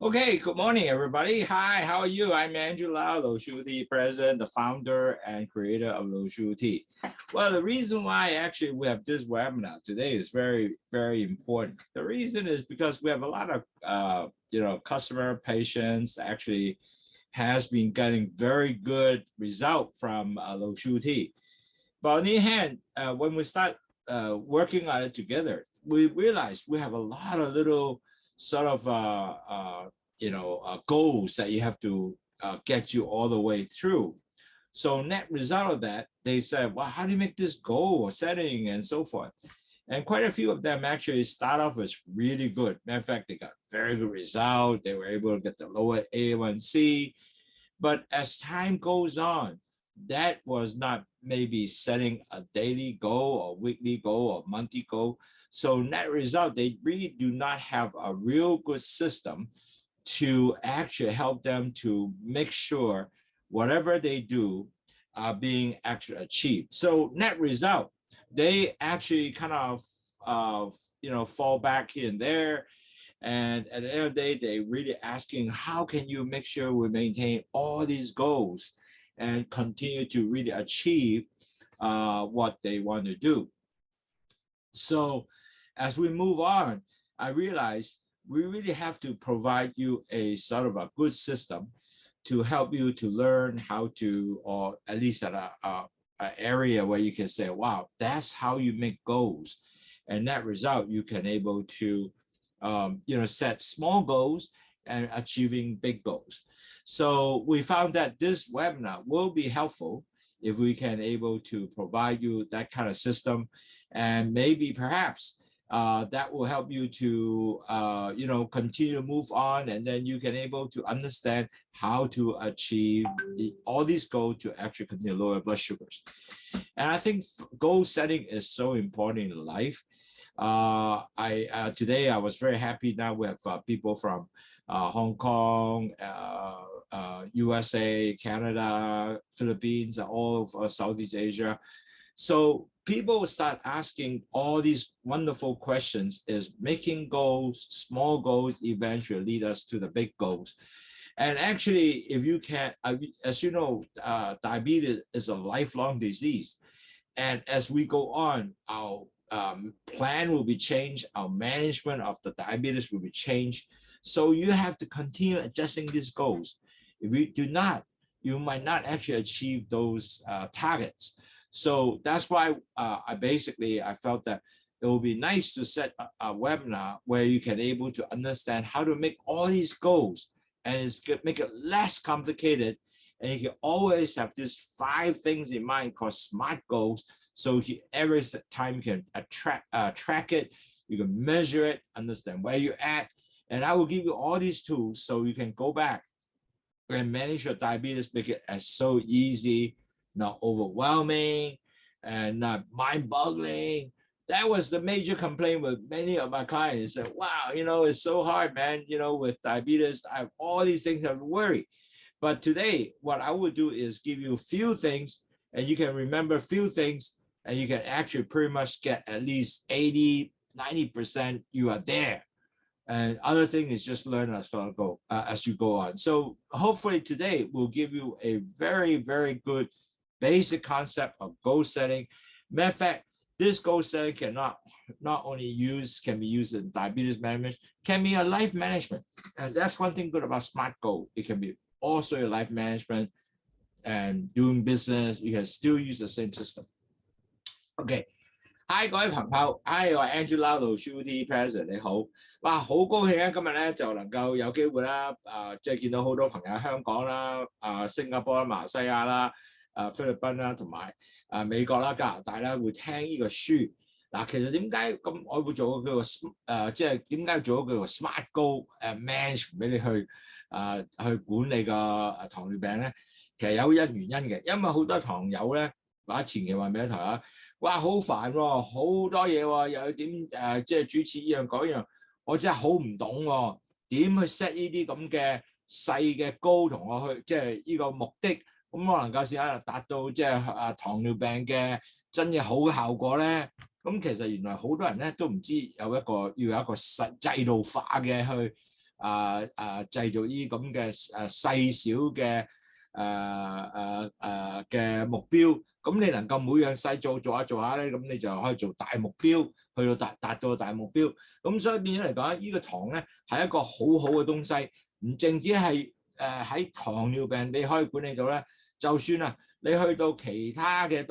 Okay, good morning, everybody. Hi, how are you? I'm Andrew Lau, Lowsutea president, the founder and creator of Lowsutea. Well, the reason why actually we have this webinar today is very, very important. The reason is because we have a lot of, customer patients actually has been getting very good result from Lowsutea. But on the other hand, when we start working on it together, we realize we have a lot of little sort of goals that you have to get you all the way through. So net result of that, they said, well, how do you make this goal or setting and so forth? And quite a few of them actually start off as really good. Matter of fact, they got very good result. They were able to get the lower A1C. But as time goes on, that was not maybe setting a daily goal or weekly goal or monthly goal. So net result, they really do not have a real good system to actually help them to make sure whatever they do are being actually achieved. So net result, they actually kind of, fall back here and there. And at the end of the day, they're really asking, how can you make sure we maintain all these goals and continue to really achieve what they want to do? So as we move on, I realized we really have to provide you a sort of a good system to help you to learn how to, or at least at an area where you can say, wow, that's how you make goals. And that result, you can able to, set small goals and achieving big goals. So we found that this webinar will be helpful if we can able to provide you that kind of system, and maybe perhaps that will help you to, continue to move on, and then you can able to understand how to achieve all these goals to actually continue to lower blood sugars. And I think goal setting is so important in life. Today I was very happy. Now we have people from Hong Kong, USA, Canada, Philippines, all of Southeast Asia. So people start asking all these wonderful questions. Is making goals, small goals eventually lead us to the big goals? And actually, if you can, as you know, diabetes is a lifelong disease. And as we go on, our plan will be changed, our management of the diabetes will be changed. So you have to continue adjusting these goals. If you do not, you might not actually achieve those targets. So that's why I felt that it would be nice to set a webinar where you can able to understand how to make all these goals, and make it less complicated. And you can always have these 5 things in mind called SMART goals. So every time you can track it, you can measure it, understand where you're at. And I will give you all these tools so you can go back and manage your diabetes, make it as so easy, not overwhelming, and not mind-boggling. That was the major complaint with many of my clients. Said, wow, it's so hard, man. With diabetes, I have all these things I worry. But today, what I will do is give you a few things, and you can remember a few things, and you can actually pretty much get at least 80, 90% you are there. And other thing is just learn as you go on. So hopefully today will give you a very, very good basic concept of goal setting. Matter of fact, this goal setting can not only can be used in diabetes management, can be a life management. And that's one thing good about SMART goal. It can be also your life management and doing business. You can still use the same system. Okay. Hi 各位朋友 ，Hi 我係 Andrew Lau Lowsutea president 你好，哇好高興啊！今日咧就能夠有機會啦，即係見到好多朋友喺香港啦，新加坡啦、馬來西亞啦、菲律賓啦，同埋美國啦、加拿大啦，會聽呢個書。嗱，其實點解咁我會做個叫做即係點解做個叫做 SMART Goal management 俾你去管理個糖尿病咧？其實有原因嘅，因為好多糖友咧，或者前期話俾你聽啊。哇，好煩喎，好多嘢喎，又要點即係主持呢樣嗰樣，我真係好唔懂喎，點去 set 呢啲咁嘅細嘅高同我去，即係呢個目的，咁我能夠試下達到即係糖尿病嘅真嘅好嘅效果咧？咁其實原來好多人咧都唔知要有一個制度化嘅去製造呢咁嘅細小嘅目標，咁你能夠每樣細做下咧，咁你就可以做大目標，去到達到大目標。咁所以變咗嚟講，呢個糖咧係一個好好嘅東西，唔淨止係喺糖尿病你可以管理到咧，就算啊你去到其他嘅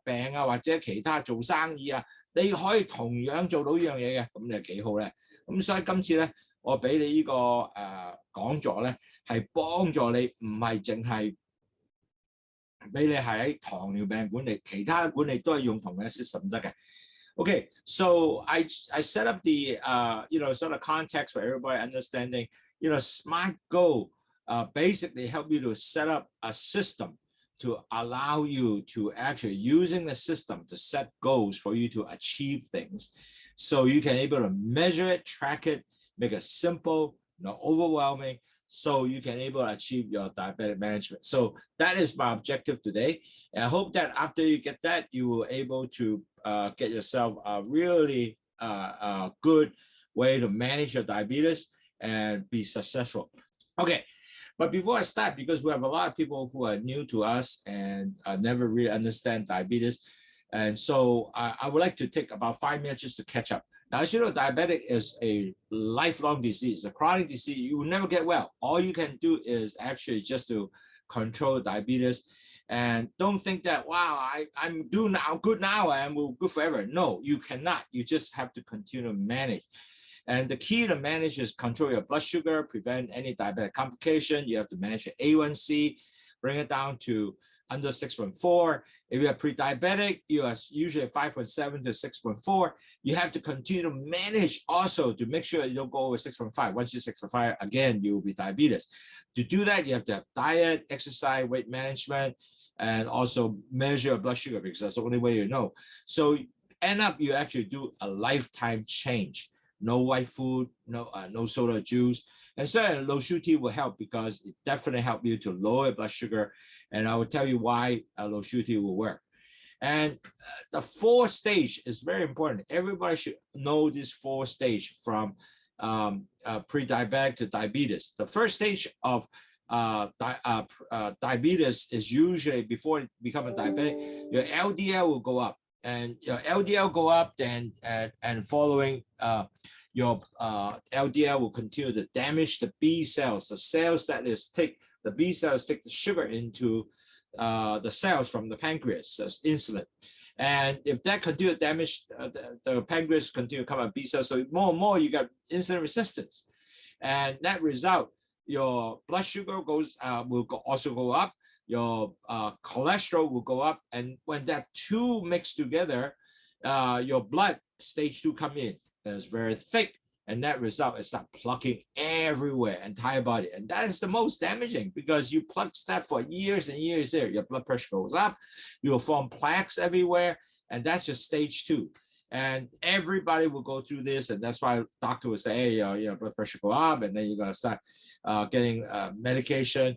病啊，或者其他做生意啊，你可以同樣做到呢樣嘢嘅，咁你係幾好咧？咁所以今次咧，我俾你呢個講座咧，係幫助你，唔係淨係俾你係喺糖尿病管理，其他管理都係用同樣嘅 system 得嘅。Okay, so I set up the sort of context for everybody understanding. SMART goal basically help you to set up a system to allow you to actually using the system to set goals for you to achieve things. So you can able to measure it, track it, make it simple, not overwhelming, so you can able to achieve your diabetic management. So that is my objective today. And I hope that after you get that, you will able to get yourself a really good way to manage your diabetes and be successful. Okay, but before I start, because we have a lot of people who are new to us and never really understand diabetes, and so I would like to take about 5 minutes just to catch up. Now, as you know, diabetic is a lifelong disease, a chronic disease. You will never get well. All you can do is actually just to control diabetes. And don't think that, wow, I'm doing good now and will good forever. No, you cannot. You just have to continue to manage. And the key to manage is control your blood sugar, prevent any diabetic complication. You have to manage your A1C, bring it down to under 6.4. If you are pre-diabetic, you are usually 5.7 to 6.4. You have to continue to manage also to make sure you don't go over 6.5. Once you're 6.5, again, you will be diabetes. To do that, you have to have diet, exercise, weight management, and also measure blood sugar because that's the only way you know. So end up, you actually do a lifetime change. No white food, no soda juice. And certainly Lowsutea will help because it definitely helps you to lower blood sugar. And I will tell you why Lowsutea will work. And the 4 stage is very important. Everybody should know this 4 stage from pre-diabetic to diabetes. The first stage of diabetes is usually before it becomes a diabetic, your LDL will go up. And your LDL go up, then and following your LDL will continue to damage the B cells, the cells that the B cells take the sugar into the cells from the pancreas as insulin. And if that continue to damage, the pancreas continue to come out B cells. So more and more you got insulin resistance. And that result, your blood sugar will also go up. Your cholesterol will go up. And when that 2 mix together, your blood stage 2 come in. It's very thick. And that result is start plucking everywhere, entire body. And that is the most damaging because you plug that for years and years there. Your blood pressure goes up. You'll form plaques everywhere. And that's your stage 2. And everybody will go through this. And that's why doctor will say, hey, your blood pressure go up. And then you're going to start getting medication.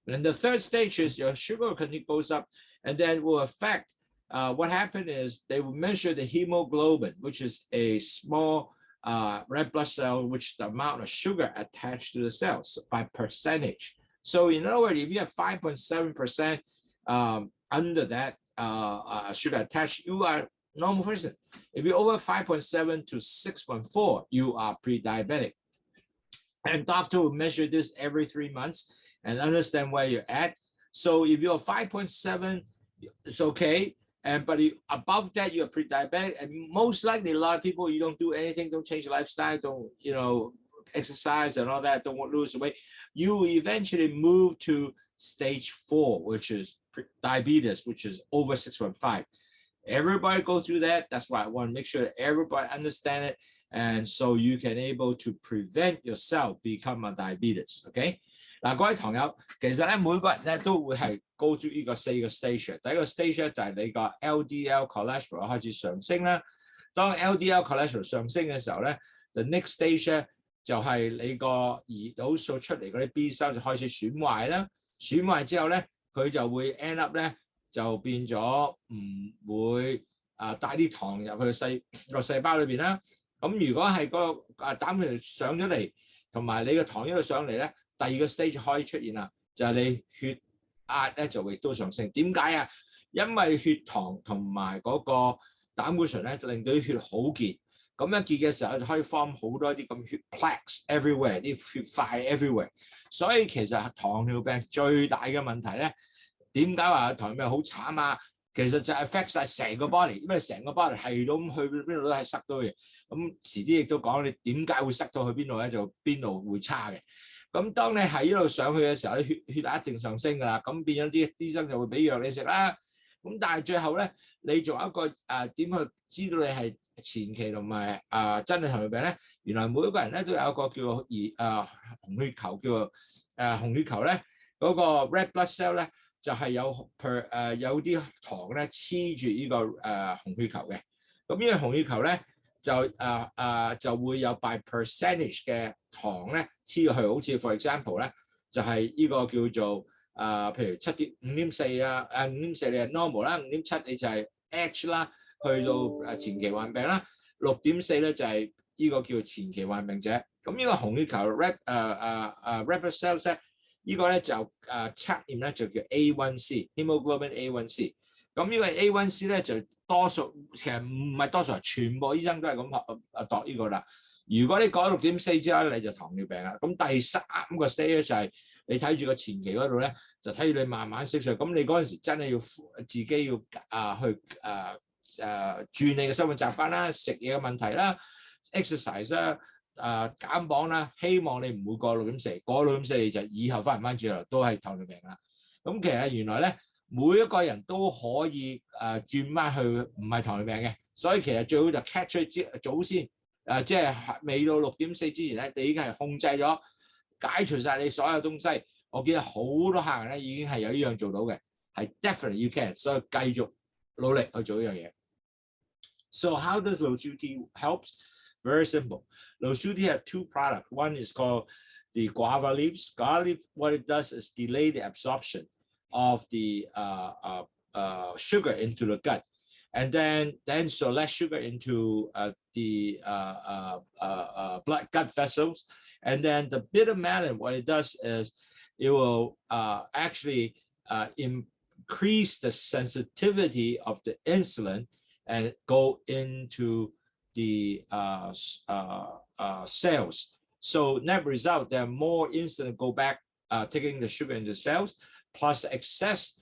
And the 3rd stage is your sugar goes up. And then will affect what happened is they will measure the hemoglobin, which is a small red blood cell, which the amount of sugar attached to the cells by percentage. So in other words, if you have 5.7% under that sugar attached, you are normal person. If you're over 5.7 to 6.4, you are pre-diabetic. And doctor will measure this every 3 months and understand where you're at. So if you're 5.7, it's okay. But above that, you're pre-diabetic, and most likely a lot of people, you don't do anything, don't change your lifestyle, don't exercise and all that, don't lose weight. You eventually move to stage 4, which is diabetes, which is over 6.5. Everybody go through that. That's why I want to make sure that everybody understand it, and so you can able to prevent yourself become a diabetes. Okay. 嗱，各位堂友，其實咧每個人咧都會係 go through 呢個4個 stage。第一個 stage 咧就係你個 LDL cholesterol 開始上升啦。當 LDL cholesterol 上升嘅時候咧 ，the next stage 咧就係你個胰島素出嚟嗰啲 B cell 就開始損壞啦。損壞之後咧，佢就會 end up 咧就變咗唔會帶啲糖入去個細胞裏邊啦。咁如果係個膽固醇上咗嚟，同埋你嘅糖一路上嚟咧，第二個 stage 可以出現啦，就係你血壓咧就亦都上升。點解啊？因為血糖同埋嗰個膽固醇咧，就令到啲血好結，咁樣結嘅時候就可以 form 好多啲咁血 plaques everywhere， 啲血塊 everywhere。所以其實糖尿病最大嘅問題咧，點解話糖尿病好慘啊？其實就 affect 晒成個 body， 因為成個 body 係咁去邊度都係塞到嘅。咁遲啲亦都講你點解會塞到去邊度咧，就邊度會差嘅。咁當你喺呢度上去嘅時候，血壓一定上升㗎啦。咁變咗啲醫生就會俾藥你食啦。咁但係最後咧，你仲有一個點去知道你係前期同埋真係糖尿病咧？原來每一個人咧都有一個叫做紅血球，叫做紅血球咧，嗰個 red blood cell 咧就係有啲糖咧黐住呢個紅血球嘅。咁呢個紅血球咧就會有 by percentage 嘅糖咧黐落去，好似 for example 咧就係呢個叫做譬如5.4啊，5.4你係 normal 啦，5.7你就係 H 啦，去到前期患病啦，6.4咧就係呢個叫前期患病者。咁呢個紅血球 red blood cells 咧，呢個咧就測驗咧就叫 A1C hemoglobin A1C。咁呢個 A1C 咧就多數其實唔係多數，全部醫生都係咁度呢個啦。如果你過咗6.4之後咧，你就糖尿病啦。咁第3個 stage 就係你睇住個前期嗰度咧，就睇住你慢慢息上。咁你嗰陣時真係要自己要去轉你嘅生活習慣啦、食嘢嘅問題啦、exercise 啦、減磅啦，希望你唔會過6.4，過6.4就以後翻唔翻轉頭都係糖尿病啦。咁其實原來咧，每一個人都可以轉翻去唔係糖尿病嘅，所以其實最好就 catch 佢早先，即係未到6.4之前咧，你已經係控制咗、解除晒你所有東西。我見到好多客人咧已經係有呢樣做到嘅，係 definitely you can， 所以繼續努力去做呢樣嘢。So how does Lowsutea helps? Very simple. Lowsutea have 2 products. One is called the guava leaves. Guava leaf, what it does is delay the absorption of the sugar into the gut, and then so less sugar into the gut vessels. And then the bitter melon, what it does is it will actually increase the sensitivity of the insulin and go into the cells. So net result, there are more insulin go back taking the sugar into cells, plus excess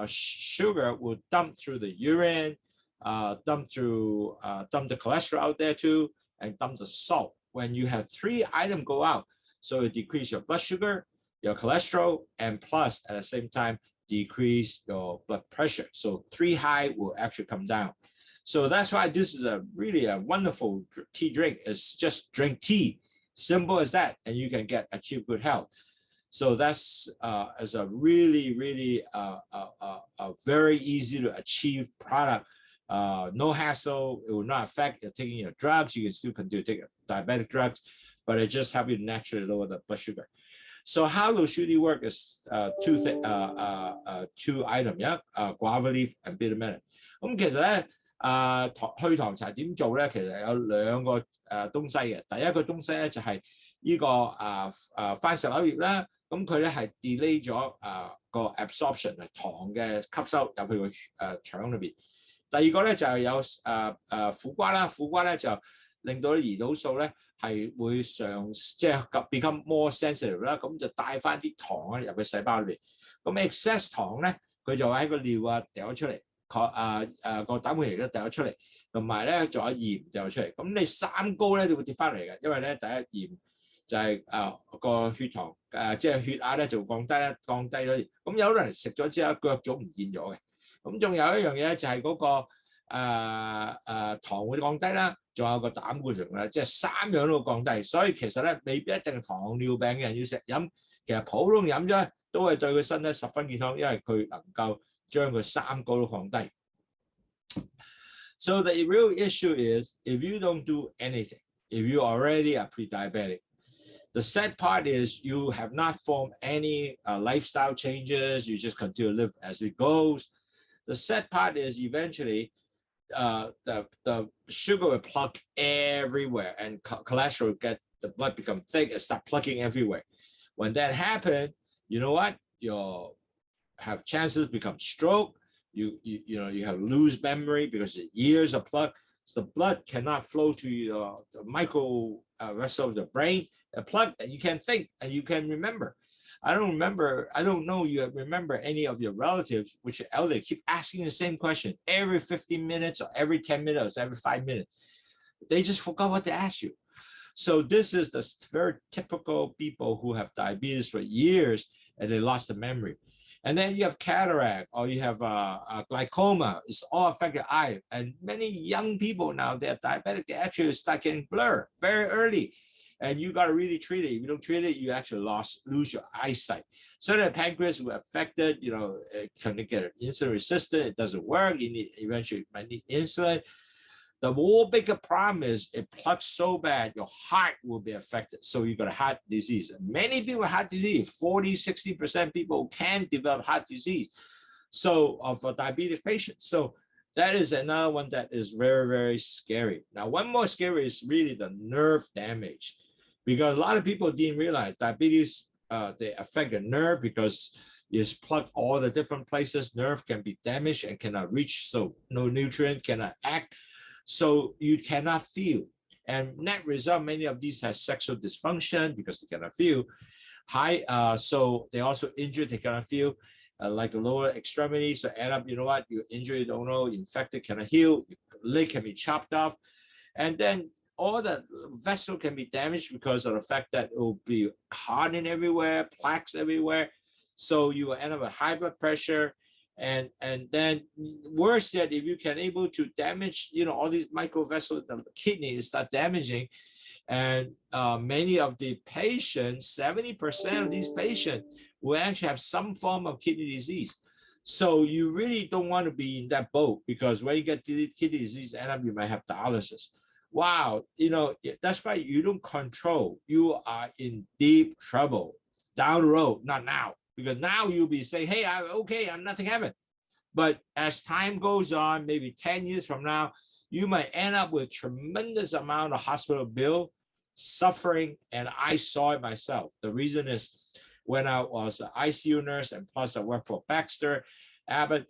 sugar will dump through the urine, dump the cholesterol out there too, and dump the salt. When you have 3 items go out, so it decrease your blood sugar, your cholesterol, and plus at the same time decrease your blood pressure. So 3 high will actually come down. So that's why this is really a wonderful tea drink. It's just drink tea, simple as that, and you can achieve good health. So that's is a really a very easy to achieve product. No hassle. It will not affect taking your drugs. You can still continue to take diabetic drugs, but it just helps you naturally lower the blood sugar. So how Lowsutea work is 2 items, yeah, guava leaf and bitter melon. 咁其實咧，去糖茶點做咧？其實有2個東西嘅。第一個東西咧就係呢個番石榴葉啦。咁佢咧係 delay 咗個 absorption 糖嘅吸收入去個腸裏邊。第二個咧就係有苦瓜啦，苦瓜咧就令到啲胰島素咧係會即係 become more sensitive 啦，咁就帶翻啲糖咧入去細胞裏邊。咁 excess 糖咧佢就喺個尿掉咗出嚟，個膽固醇都掉咗出嚟，同埋咧仲有鹽掉咗出嚟。咁你3高咧就會跌翻嚟嘅，因為咧第一鹽就係個血糖即係血壓咧就降低咗。咁有啲人食咗之後腳早唔見咗嘅。咁仲有一樣嘢就係嗰個糖會降低啦，仲有個膽固醇咧，即係3樣都會降低。所以其實咧未必一定係糖尿病嘅人要飲，其實普通飲咗都係對佢身體十分健康，因為佢能夠將佢3高都降低。So the real issue is if you don't do anything, if you already are pre-diabetic, the sad part is you have not formed any lifestyle changes. You just continue to live as it goes. The sad part is eventually the sugar will plug everywhere and cholesterol the blood become thick and start plugging everywhere. When that happens, you know what? You have chances become stroke. You have lose memory because the years of plug. So the blood cannot flow to the micro vessel of the brain, a plug that you can think and you can remember. I don't know you remember any of your relatives, which are elderly, keep asking the same question every 15 minutes or every 10 minutes, or every 5 minutes. They just forgot what they asked you. So this is the very typical people who have diabetes for years and they lost the memory. And then you have cataract or you have glaucoma. It's all affect your eye. And many young people now, they're diabetic, they actually start getting blur very early. And you got to really treat it. If you don't treat it, you actually lose your eyesight. So the pancreas will affect it, can get insulin resistant, it doesn't work, eventually might need insulin. The more bigger problem is it plugs so bad, your heart will be affected. So you got a heart disease. Many people have heart disease, 40-60% people can develop heart disease. So for diabetes patients. So that is another one that is very, very scary. Now, one more scary is really the nerve damage. Because a lot of people didn't realize diabetes, they affect the nerve because it's plugged all the different places. Nerve can be damaged and cannot reach, so no nutrient cannot act. So you cannot feel. And net result, many of these have sexual dysfunction because they cannot feel. So they also injured, they cannot feel, like the lower extremity. So end up, you injured, you don't know, infected, cannot heal, your leg can be chopped off. And then all the vessel can be damaged because of the fact that it will be hardened everywhere, plaques everywhere. So you will end up with high blood pressure. And then worse yet, if you can able to damage, all these micro vessels, the kidney start damaging. And many of the patients, 70% of these patients will actually have some form of kidney disease. So you really don't want to be in that boat because when you get kidney disease, end up you might have dialysis. Wow, that's why you don't control. You are in deep trouble down the road, not now. Because now you'll be saying, hey, I'm okay, nothing happened. But as time goes on, maybe 10 years from now, you might end up with tremendous amount of hospital bill, suffering, and I saw it myself. The reason is when I was an ICU nurse and plus I worked for Baxter, Abbott,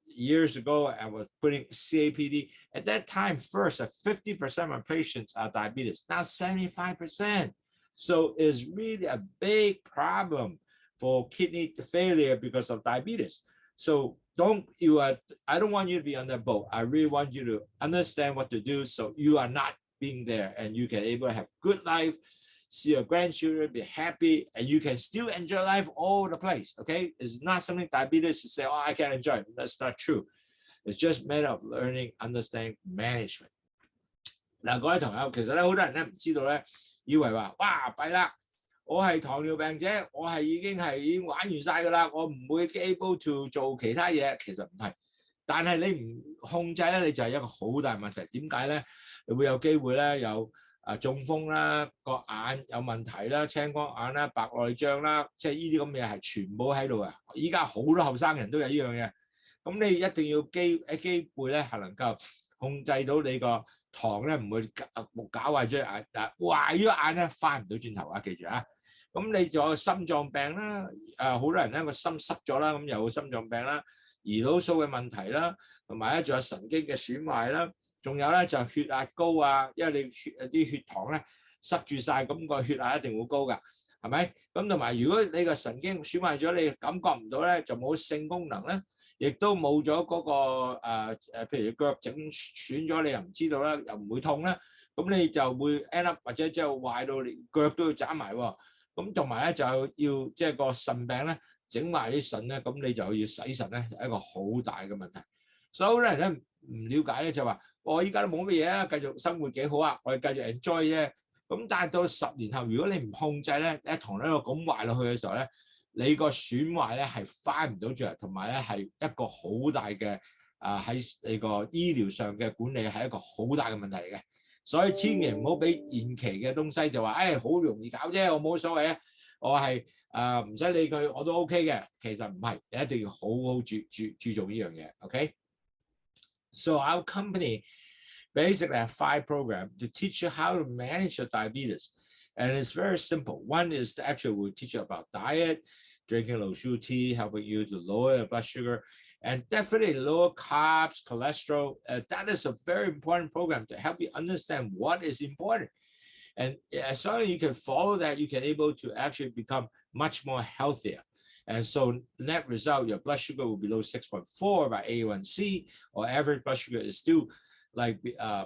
years ago, I was putting CAPD. At that time, first, 50% of my patients are diabetes. Now 75%. So it's really a big problem for kidney failure because of diabetes. So I don't want you to be on that boat. I really want you to understand what to do so you are not being there and you can able to have good life, see your grandchildren, be happy, and you can still enjoy life all over the place, okay? It's not something diabetes to say, oh, I can't enjoy it. That's not true. It's just a matter of learning, understanding, management. 嗱，各位同學，其實咧好多人咧唔知道咧，以為話哇弊啦，我係糖尿病者，我係已經玩完晒㗎啦，我唔會 able to 做其他嘢。其實唔係，但係你唔控制咧，你就係一個好大問題。點解咧？你會有機會咧有中風啦，個眼有問題啦，青光眼啦，白內障啦，即係呢啲咁嘅嘢係全部喺度啊！依家好多後生人都有呢樣嘢，咁你一定要機會咧係能夠控制到你個糖咧唔會搞壞咗眼，壞咗眼咧翻唔到轉頭啊！記住啊！咁你仲有心臟病啦，好多人咧個心濕咗啦，咁又有心臟病啦，胰島素嘅問題啦，同埋咧仲有神經嘅損壞啦，仲有咧就血壓高啊，因為你啲血糖咧塞住晒，咁個血壓一定會高㗎，係咪？咁同埋如果你個神經損壞咗，你感覺唔到咧，就冇性功能咧，亦都冇咗嗰個譬如腳整損咗，你又唔知道啦，又唔會痛啦，咁你就會 end up 或者即係壞到連腳都要斬埋喎。咁同埋咧就要即係個腎病咧整埋啲腎咧，咁你就要洗腎咧，係一個好大嘅問題。所以好多人咧唔了解咧就話，我依家都冇乜嘢啊，繼續生活幾好啊，我哋繼續 enjoy 啫。咁但係到10年後，如果你唔控制咧，一同呢個咁壞落去嘅時候咧，你個損壞咧係翻唔到轉，同埋咧係一個好大嘅喺你個醫療上嘅管理係一個好大嘅問題嚟嘅。所以千祈唔好俾延期嘅東西就話，好容易搞啫，我冇所謂啊，我係唔使理佢，我都 OK 嘅。其實唔係，你一定要好好注重呢樣嘢 ，OK？ So our company basically have 5 programs to teach you how to manage your diabetes. And it's very simple. One is actually we'll teach you about diet, drinking Lowsutea, helping you to lower your blood sugar, and definitely lower carbs, cholesterol. That is a very important program to help you understand what is important. And as long as you can follow that, you can able to actually become much more healthier. And so net result, your blood sugar will be below 6.4 by A1C, or average blood sugar is still like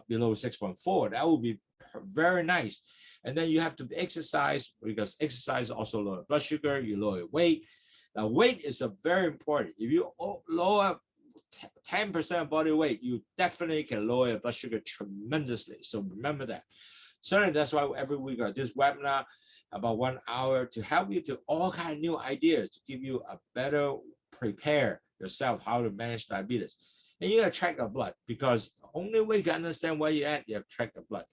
below 6.4. That will be very nice. And then you have to exercise, because exercise also lower blood sugar, you lower your weight. Now, weight is very important. If you lower 10% of body weight, you definitely can lower your blood sugar tremendously. So remember that. Certainly, that's why every week I do this webinar about 1 hour to help you to all kind of new ideas to give you a better prepare yourself how to manage diabetes. And you gotta track your blood, because the only way you can understand where you're at, you have to track your blood.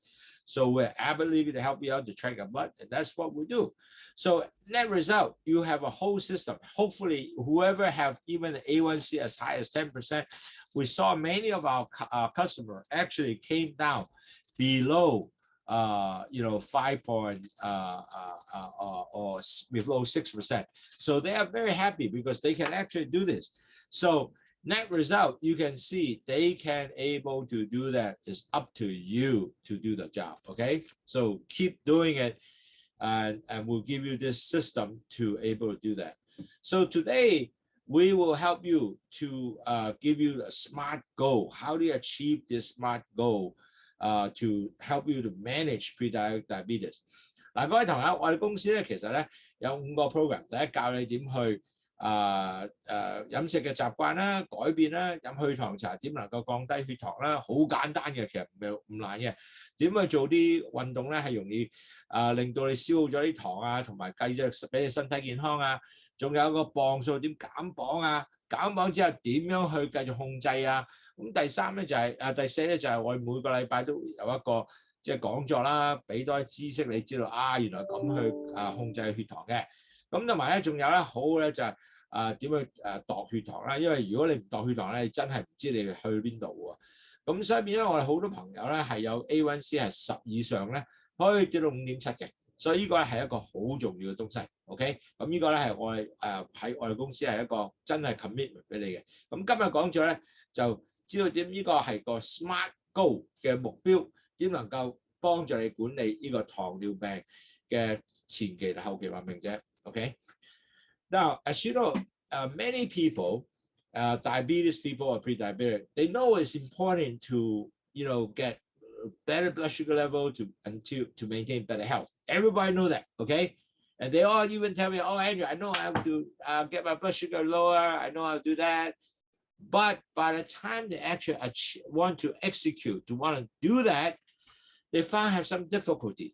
So we're ability to help you out to track your blood, and that's what we do. So net result, you have a whole system. Hopefully, whoever have even the A1C as high as 10%, we saw many of our customers actually came down below 5 point or below 6%. So they are very happy because they can actually do this. So net result, you can see they can able to do that. It's up to you to do the job. Okay, so keep doing it, and we'll give you this system to able to do that. So today we will help you to give you a SMART goal. How do you achieve this SMART goal to help you to manage pre-diabetic diabetes? 嗱，各位同學，我哋公司咧其實咧有5個 program， 第一教你點去飲食嘅習慣啦，改變啦，飲去糖茶點能夠降低血糖啦，好簡單嘅，其實唔難嘅。點去做啲運動咧係容易令到你消耗咗啲糖啊，同埋繼續俾你身體健康啊。仲有個磅數點減磅啊，減磅之後點樣去繼續控制啊。咁第3咧就係第4咧就係我哋每個禮拜都有一個即係講座啦，俾多啲知識你知道原來咁去控制血糖嘅。咁同埋咧仲有咧好咧就係點去度血糖啦，因為如果你唔度血糖咧，你真係唔知你去邊度喎。咁所以變咗我哋好多朋友咧係有 A1C 係10以上咧，可以跌到5.7嘅。所以呢個係一個好重要嘅東西 ，OK？ 咁呢個咧係我哋喺我哋公司係一個真係 commitment 俾你嘅。咁今日講咗咧，就知道點呢個係個 SMART goal 嘅目標，點能夠幫助你管理呢個糖尿病嘅前期同後期患病者 ，OK？Now, as you know, many people, diabetes people or pre-diabetic, they know it's important to, get better blood sugar level to maintain better health. Everybody know that, okay? And they all even tell me, "Oh, Andrew, I know I have to get my blood sugar lower. I know how to do that." But by the time they actually want to execute, to want to do that, they have some difficulty.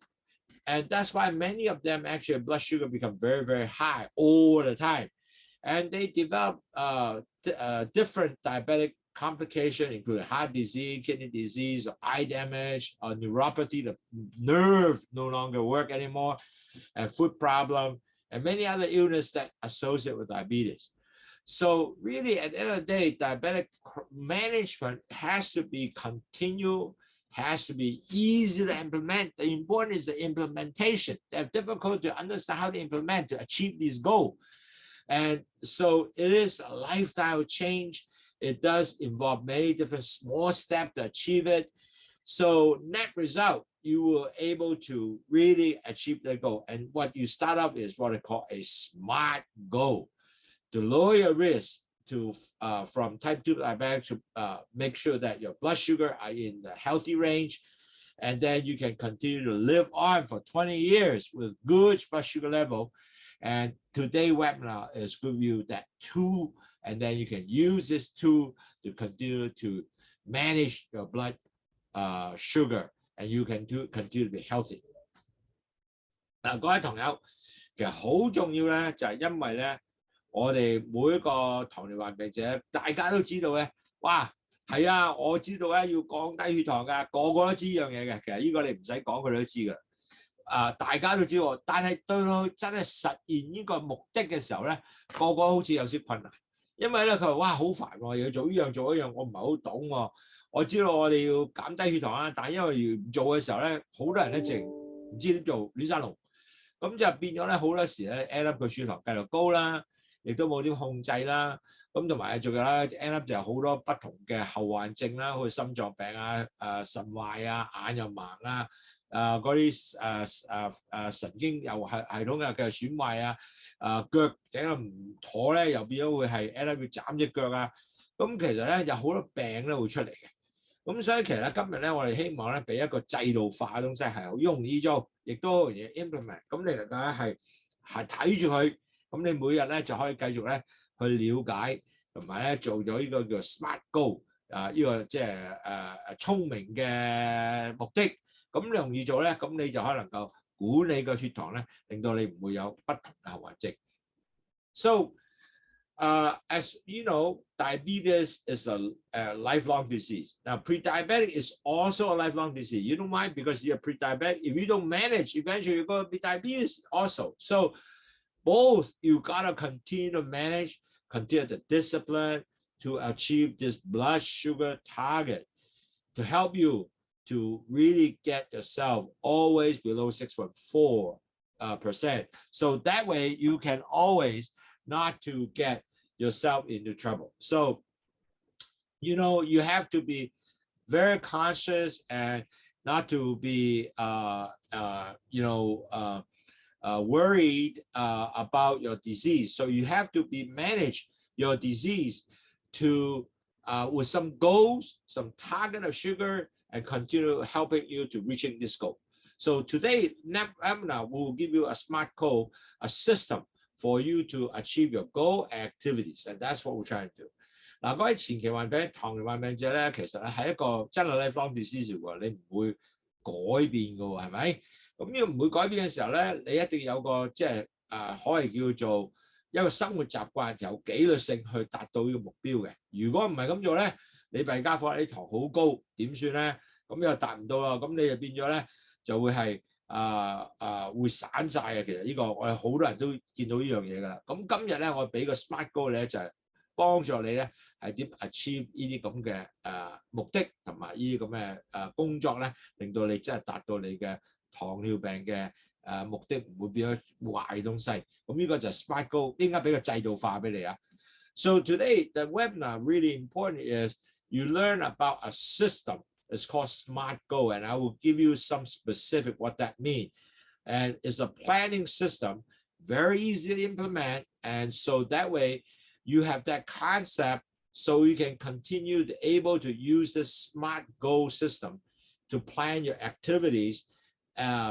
And that's why many of them actually blood sugar become very, very high all the time. And they develop different diabetic complications, including heart disease, kidney disease, or eye damage, or neuropathy, the nerve no longer work anymore, and foot problem, and many other illnesses that associate with diabetes. So really, at the end of the day, diabetic management has to be continual, has to be easy to implement. The important is the implementation. They're difficult to understand how to implement to achieve this goal. And so it is a lifestyle change. It does involve many different small steps to achieve it. So net result, you will able to really achieve the goal. And what you start up is what I call a SMART goal, to lower your risk to from type 2 diabetic to make sure that your blood sugar are in the healthy range. And then you can continue to live on for 20 years with good blood sugar level. And today's webinar is give you that tool, and then you can use this tool to continue to manage your blood sugar, and you can continue to be healthy. 嗱，各位同友，其實好重要咧，就係因為咧，我哋每一個糖尿病病者，大家都知道咧，哇，係啊，我知道咧要降低血糖㗎，個個都知呢樣嘢嘅。其實呢個你唔使講，佢哋都知㗎。大家都知道，但係對佢真係實現呢個目的嘅時候咧，個個好似有啲困難。因為咧佢話哇好煩喎，要做呢樣做嗰樣，我唔係好懂喎。我知道我哋要減低血糖啊，但係因為唔做嘅時候咧，好多人咧淨唔知點做亂晒龍，咁就變咗咧好多時咧 end up 個血糖繼續高啦，亦都冇點控制啦。咁同埋仲有咧 end up 就有好多不同嘅後患症啦，好似心臟病啊、腎壞啊、眼又盲啊、嗰啲神經又系統嘅損壞啊。腳整得唔妥咧，又變咗會係 end up 要斬隻腳啊！咁其實咧有好多病咧會出嚟嘅。咁所以其實咧今日咧我哋希望咧俾一個制度化嘅東西係好容易做，亦都好容易 implement。咁你能夠咧係睇住佢，咁你每日咧就可以繼續咧去了解，同埋咧做咗呢個叫 smart goal 呢個即係聰明嘅目的。咁容易做咧，咁你就可能夠管理個血糖咧，令到你唔會有不同嘅後患症。So, as you know, diabetes is a lifelong disease. Now, pre-diabetic is also a lifelong disease. You know why? Because you're pre-diabetic. If you don't manage, eventually you're going to be diabetes also. So, both you gotta continue to manage, continue the discipline to achieve this blood sugar target to help you to really get yourself always below 6.4%. So that way you can always not to get yourself into trouble. So, you know, you have to be very conscious and not to be, worried about your disease. So you have to manage your disease to with some goals, some target of sugar, and continue helping you to reaching this goal. So today, webinar will give you a smart goal, a system for you to achieve your goal activities, and that's what we're trying to do. 嗱，各位前期患病、糖尿病患病者咧，其實咧係一個真係 lifelong disease 喎，你唔會改變嘅喎，係咪？咁呢個唔會改變嘅時候咧，你一定有個即係可以叫做一個生活習慣，有紀律性去達到呢個目標嘅。如果唔係咁做咧，你弊家伙你糖好高點算咧？咁又達唔到啦，咁你就變咗咧就會係會散晒嘅。其實呢個我哋好多人都見到呢樣嘢㗎啦。咁今日咧我俾個 smart goal 咧就係幫助你咧係點 achieve 呢啲咁嘅目的同埋呢啲咁嘅工作咧，令到你真係達到你嘅糖尿病嘅目的，唔會變咗壞東西。咁呢個就係 smart goal， 應該俾個制度化俾你啊。So today the webinar really important is you learn about a system. It's called SMART Goal, and I will give you some specific what that means. And it's a planning system, very easy to implement, and so that way you have that concept, so you can continue to able to use this SMART Goal system to plan your activities,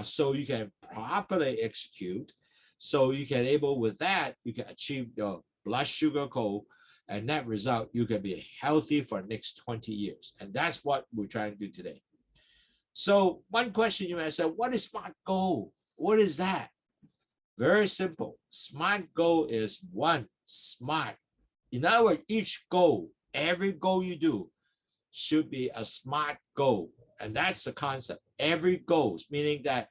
so you can properly execute. So you can able with that you can achieve your blood sugar goal. And that result, you can be healthy for the next 20 years. And that's what we're trying to do today. So one question you might say, what is SMART Goal? What is that? Very simple. SMART Goal is one, SMART. In other words, each goal, every goal you do should be a SMART goal. And that's the concept. Every goal, meaning that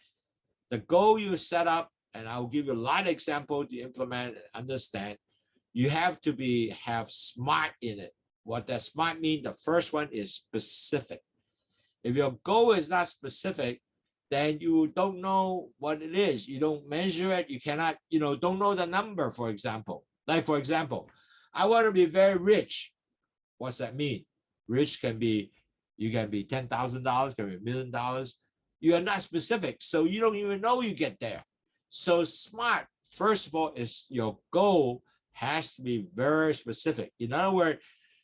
the goal you set up, and I'll give you a lot of examples to implement and understand. You have to have SMART in it. What that SMART means, the first one is specific. If your goal is not specific, then you don't know what it is. You don't measure it. You cannot, don't know the number, for example. Like, for example, I want to be very rich. What's that mean? Rich can be, you can be $10,000, can be $1 million. You are not specific, so you don't even know you get there. So SMART, first of all, is your goal has to be very specific. In other words,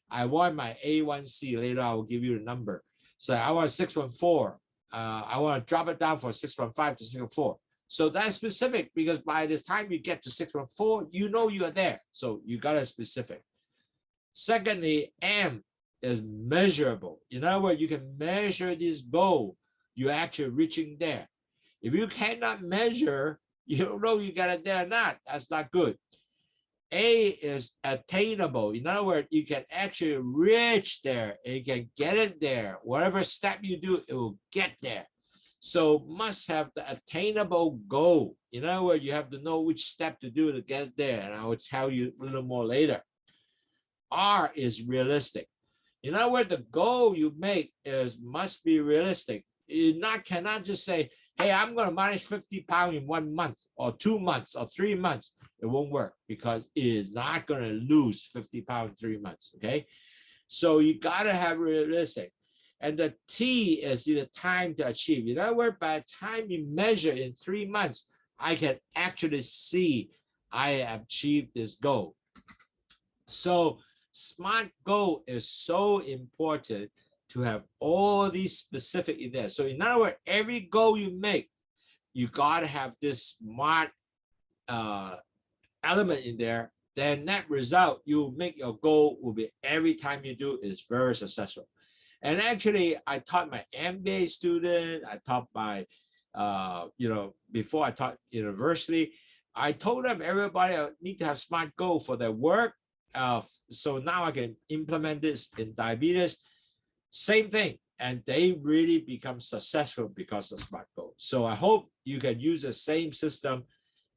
I want my A1C. Later, I will give you the number. So I want 6.4. I want to drop it down from 6.5 to 6.4. So that's specific because by the time you get to 6.4, you know you are there. So you got it specific. Secondly, M is measurable. In other words, you can measure this goal. You're actually reaching there. If you cannot measure, you don't know you got it there or not. That's not good. A is attainable. In other words, you can actually reach there. You can get it there. Whatever step you do, it will get there. So must have the attainable goal. In other words, you have to know which step to do to get there. And I will tell you a little more later. R is realistic. In other words, the goal you make must be realistic. You cannot just say, hey, I'm going to manage 50 pounds in 1 month or 2 months or 3 months. It won't work because it is not going to lose 50 pounds in 3 months, okay? So you got to have realistic. And the T is the time to achieve. In other words, by the time you measure in 3 months, I can actually see I achieved this goal. So SMART goal is so important to have all these specific in there. So in other words, every goal you make, you got to have this SMART element in there. Then net result you make your goal will be every time you do is very successful. And actually, I taught my MBA student, I taught my, before I taught university, I told them everybody need to have SMART goal for their work. So now I can implement this in diabetes. Same thing. And they really become successful because of SMART goal. So I hope you can use the same system.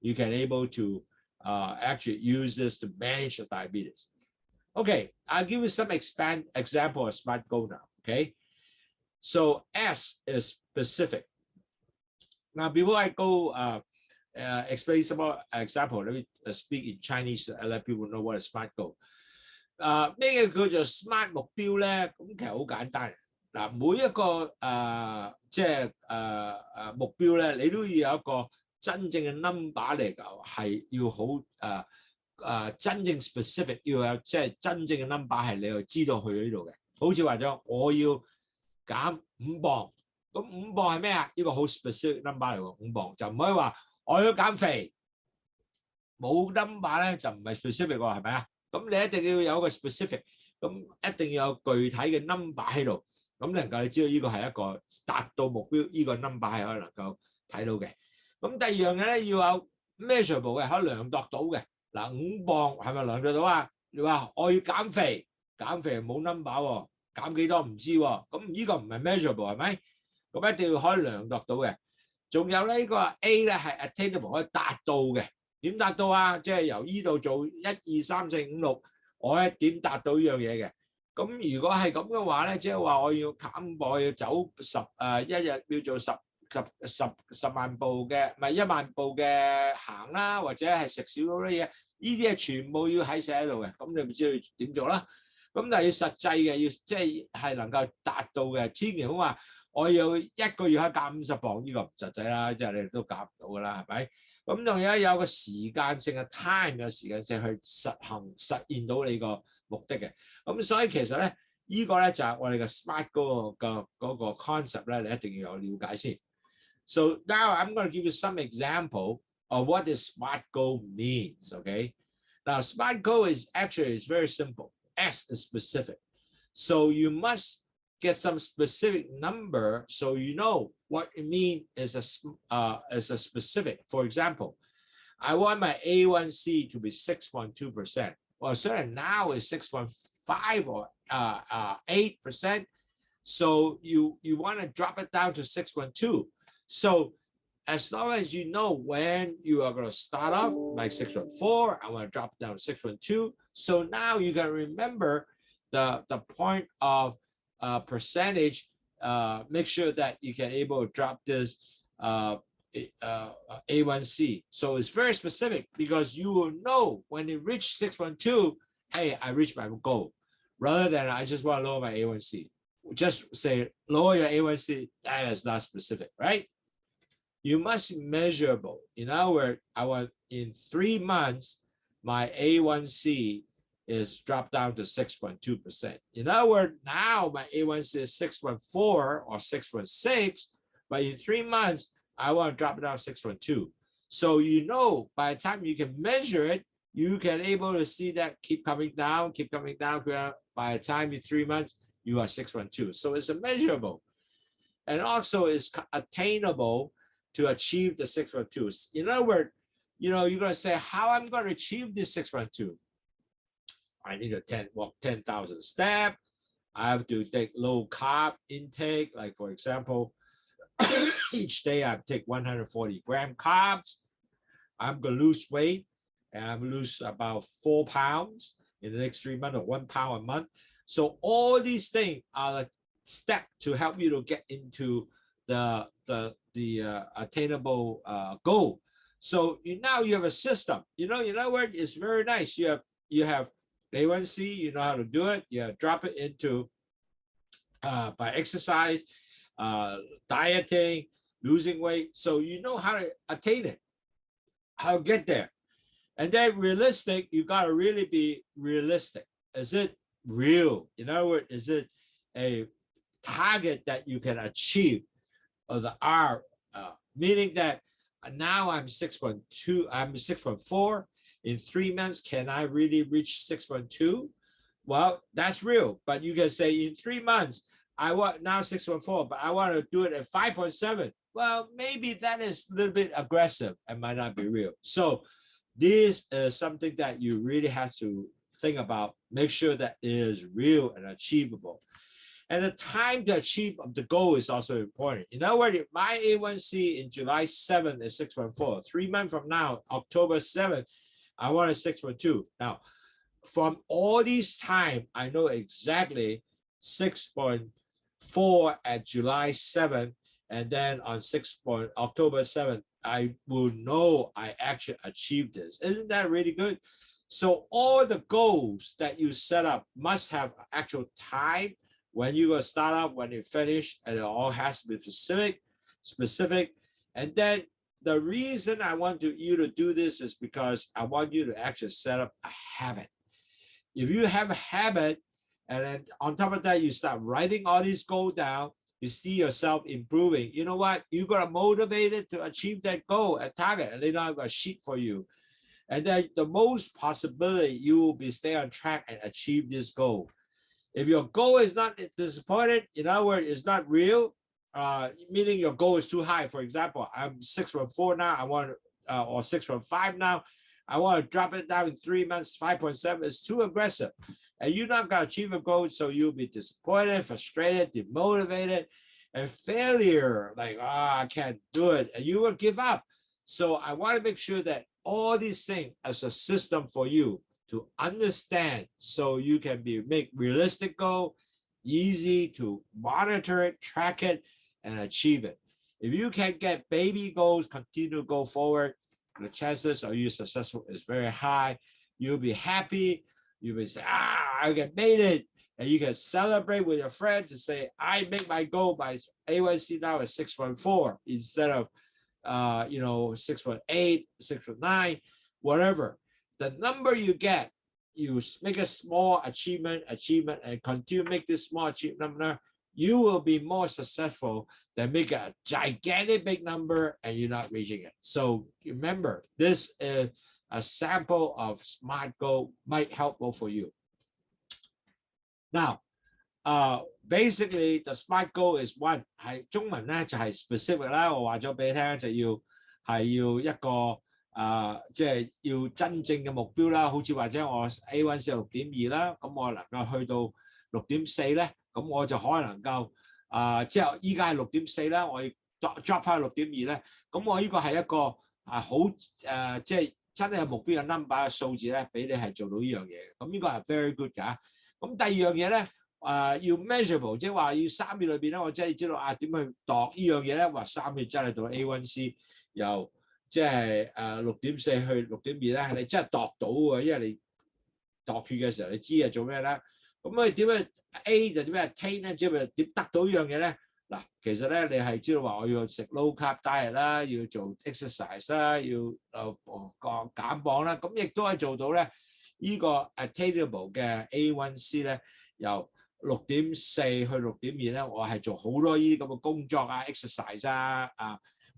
You can able to actually use this to manage your diabetes. Okay, I'll give you some example of SMART goal now. Okay, so S is specific. Now, before I go explain some more example, let me speak in Chinese to let people know what is SMART goal. 咩叫做 SMART 目標咧？咁其實好簡單。嗱，每一個目標咧，你都要有一個真正嘅 number 嚟㗎，係要好真正 specific， 要有即係真正嘅 number 係你又知道去呢度嘅。好似話咗我要減5磅，咁5磅係咩啊？呢個好 specific number 嚟喎，5磅就唔可以話我要減肥，冇 number 咧就唔係 specific 喎，係咪啊？咁你一定要有個 specific， 咁一定要有具體嘅 number 喺度，咁能夠你知道呢個係一個達到目標，呢個 number 係可以能夠睇到嘅。咁第二樣嘢咧要有 measurable 嘅，可以量度到嘅。嗱，5磅係咪量度到啊？你話我要減肥，減肥冇 number 喎，減幾多唔知喎，咁呢個唔係 measurable 係咪？咁一定要可以量度到嘅。仲有呢個 A 咧係 attainable 可以達到嘅。點達到啊？即係由呢度做1、2、3、4、5、6，我咧點達到呢樣嘢嘅？咁如果係咁嘅話咧，即係話我要減磅，要走一日要做10萬步嘅，唔係1萬步嘅行啦，或者係食少咗啲嘢，呢啲係全部要喺寫喺度嘅。咁你咪知道點做啦？咁但係要實際嘅，要即係能夠達到嘅，千祈唔好話我要1個月可以減50磅，呢個唔實際啦，即係你哋都減唔到㗎啦，係咪？咁仲有個時間性嘅 time 嘅時間性去實現到你個目的嘅。咁所以其實咧，呢個咧就係我哋嘅 SMART 嗰個 concept 咧，你一定要有了解先。So now I'm going to give you some example of what this SMART goal means. Okay, now SMART goal is very simple. S is specific, so you must get some specific number so you know what it means is a specific. For example, I want my A1C to be 6.2%. Well, certainly now it's 6.5 or 8%. So you want to drop it down to 6.2. So as long as you know when you are going to start off, like 6.4, I want to drop it down to 6.2. So now you can remember the point of percentage. Make sure that you can able to drop this A1C. So it's very specific because you will know when you reach 6.2, hey, I reached my goal. Rather than I just want to lower my A1C. Just say lower your A1C. That is not specific, right? You must be measurable. In other words, I want in 3 months, my A1C is dropped down to 6.2%. In other words, now my A1C is 6.4 or 6.6, but in 3 months, I want to drop it down to 6.2. So you know, by the time you can measure it, you can able to see that keep coming down. By the time in 3 months, you are 6.2. So it's measurable. And also it's attainable to achieve the 6.2. In other words, you're going to say, how I'm going to achieve this 6.2? I need to walk 10,000 steps. I have to take low carb intake. Like for example, each day I take 140 gram carbs. I'm going to lose weight and I'm going to lose about 4 pounds. in the next 3 months or 1 pound a month. So all these things are a step to help you to get into the attainable goal. So now you have a system. You know what? It's very nice. You have A1C. You know how to do it. You drop it into by exercise, dieting, losing weight. So you know how to attain it, how to get there. And then realistic, you got to really be realistic. Is it real? In other words, is it a target that you can achieve? Or the R, meaning that now I'm 6.2, I'm 6.4. In 3 months, can I really reach 6.2? Well, that's real. But you can say in 3 months, I want now 6.4, but I want to do it at 5.7. Well, maybe that is a little bit aggressive and might not be real. So this is something that you really have to think about. Make sure that it is real and achievable. And the time to achieve of the goal is also important. In other words, my A1C in July 7th is 6.4. 3 months from now, October 7th, I want a 6.2. Now, from all these time, I know exactly 6.4 at July 7th, and then on October 7th, I will know I actually achieved this. Isn't that really good? So all the goals that you set up must have actual time when you're going to start up, when you finish, and it all has to be specific. And then the reason I want you to do this is because I want you to actually set up a habit. If you have a habit, and then on top of that, you start writing all these goals down, you see yourself improving. You know what? You're going to motivate it to achieve that goal and target, and they don't have a sheet for you. And then the most possibility you will be stay on track and achieve this goal. If your goal is not disappointed, in other words, it's not real, meaning your goal is too high. For example, I'm 6.4 now, I want or 6.5 now, I want to drop it down in 3 months, 5.7 is too aggressive. And you're not going to achieve a goal, so you'll be disappointed, frustrated, demotivated, and failure, like, I can't do it, and you will give up. So I want to make sure that all these things as a system for you to understand, so you can make realistic goal, easy to monitor it, track it, and achieve it. If you can get baby goals, continue to go forward, the chances of you successful is very high. You'll be happy. You will say, I made it. And you can celebrate with your friends and say, I make my goal by A1C now at 6.4 instead of 6.8, 6.9, whatever. The number you get, you make a small achievement, and continue to make this small achievement number, you will be more successful than make a gigantic big number and you're not reaching it. So remember, this is a sample of SMART goal might helpful for you. Now, basically the SMART goal is one， 係中文咧就係 specific 啦，我話咗俾你聽就要一個即係要真正嘅目標啦，好似或者我 A1C 6.2啦，咁我能夠去到6.4咧，咁我就可能夠即係依家係6.4啦，我要 drop 翻去6.2咧，咁我呢個係一個好即係真係目標嘅 number 嘅數字咧，俾你係做到呢樣嘢，咁呢個係 very good 㗎。咁第二樣嘢咧，要 measurable， 即係話要3月裏邊咧，我真係知道點去度呢樣嘢咧，話3月真係到 A1C 由即係6.4去6.2咧，你真係度到喎，因為你度血嘅時候你知係做咩啦。咁你點樣 A 就點樣 attain 咧？即係點得到呢樣嘢咧？嗱，其實咧你係知道話我要食 low carb diet 啦，要做 exercise 啦，要減磅啦，咁亦都係做到咧。呢個 attainable 嘅 A1C 咧，由6.4去6.2咧，我係做好多呢啲咁嘅工作exercise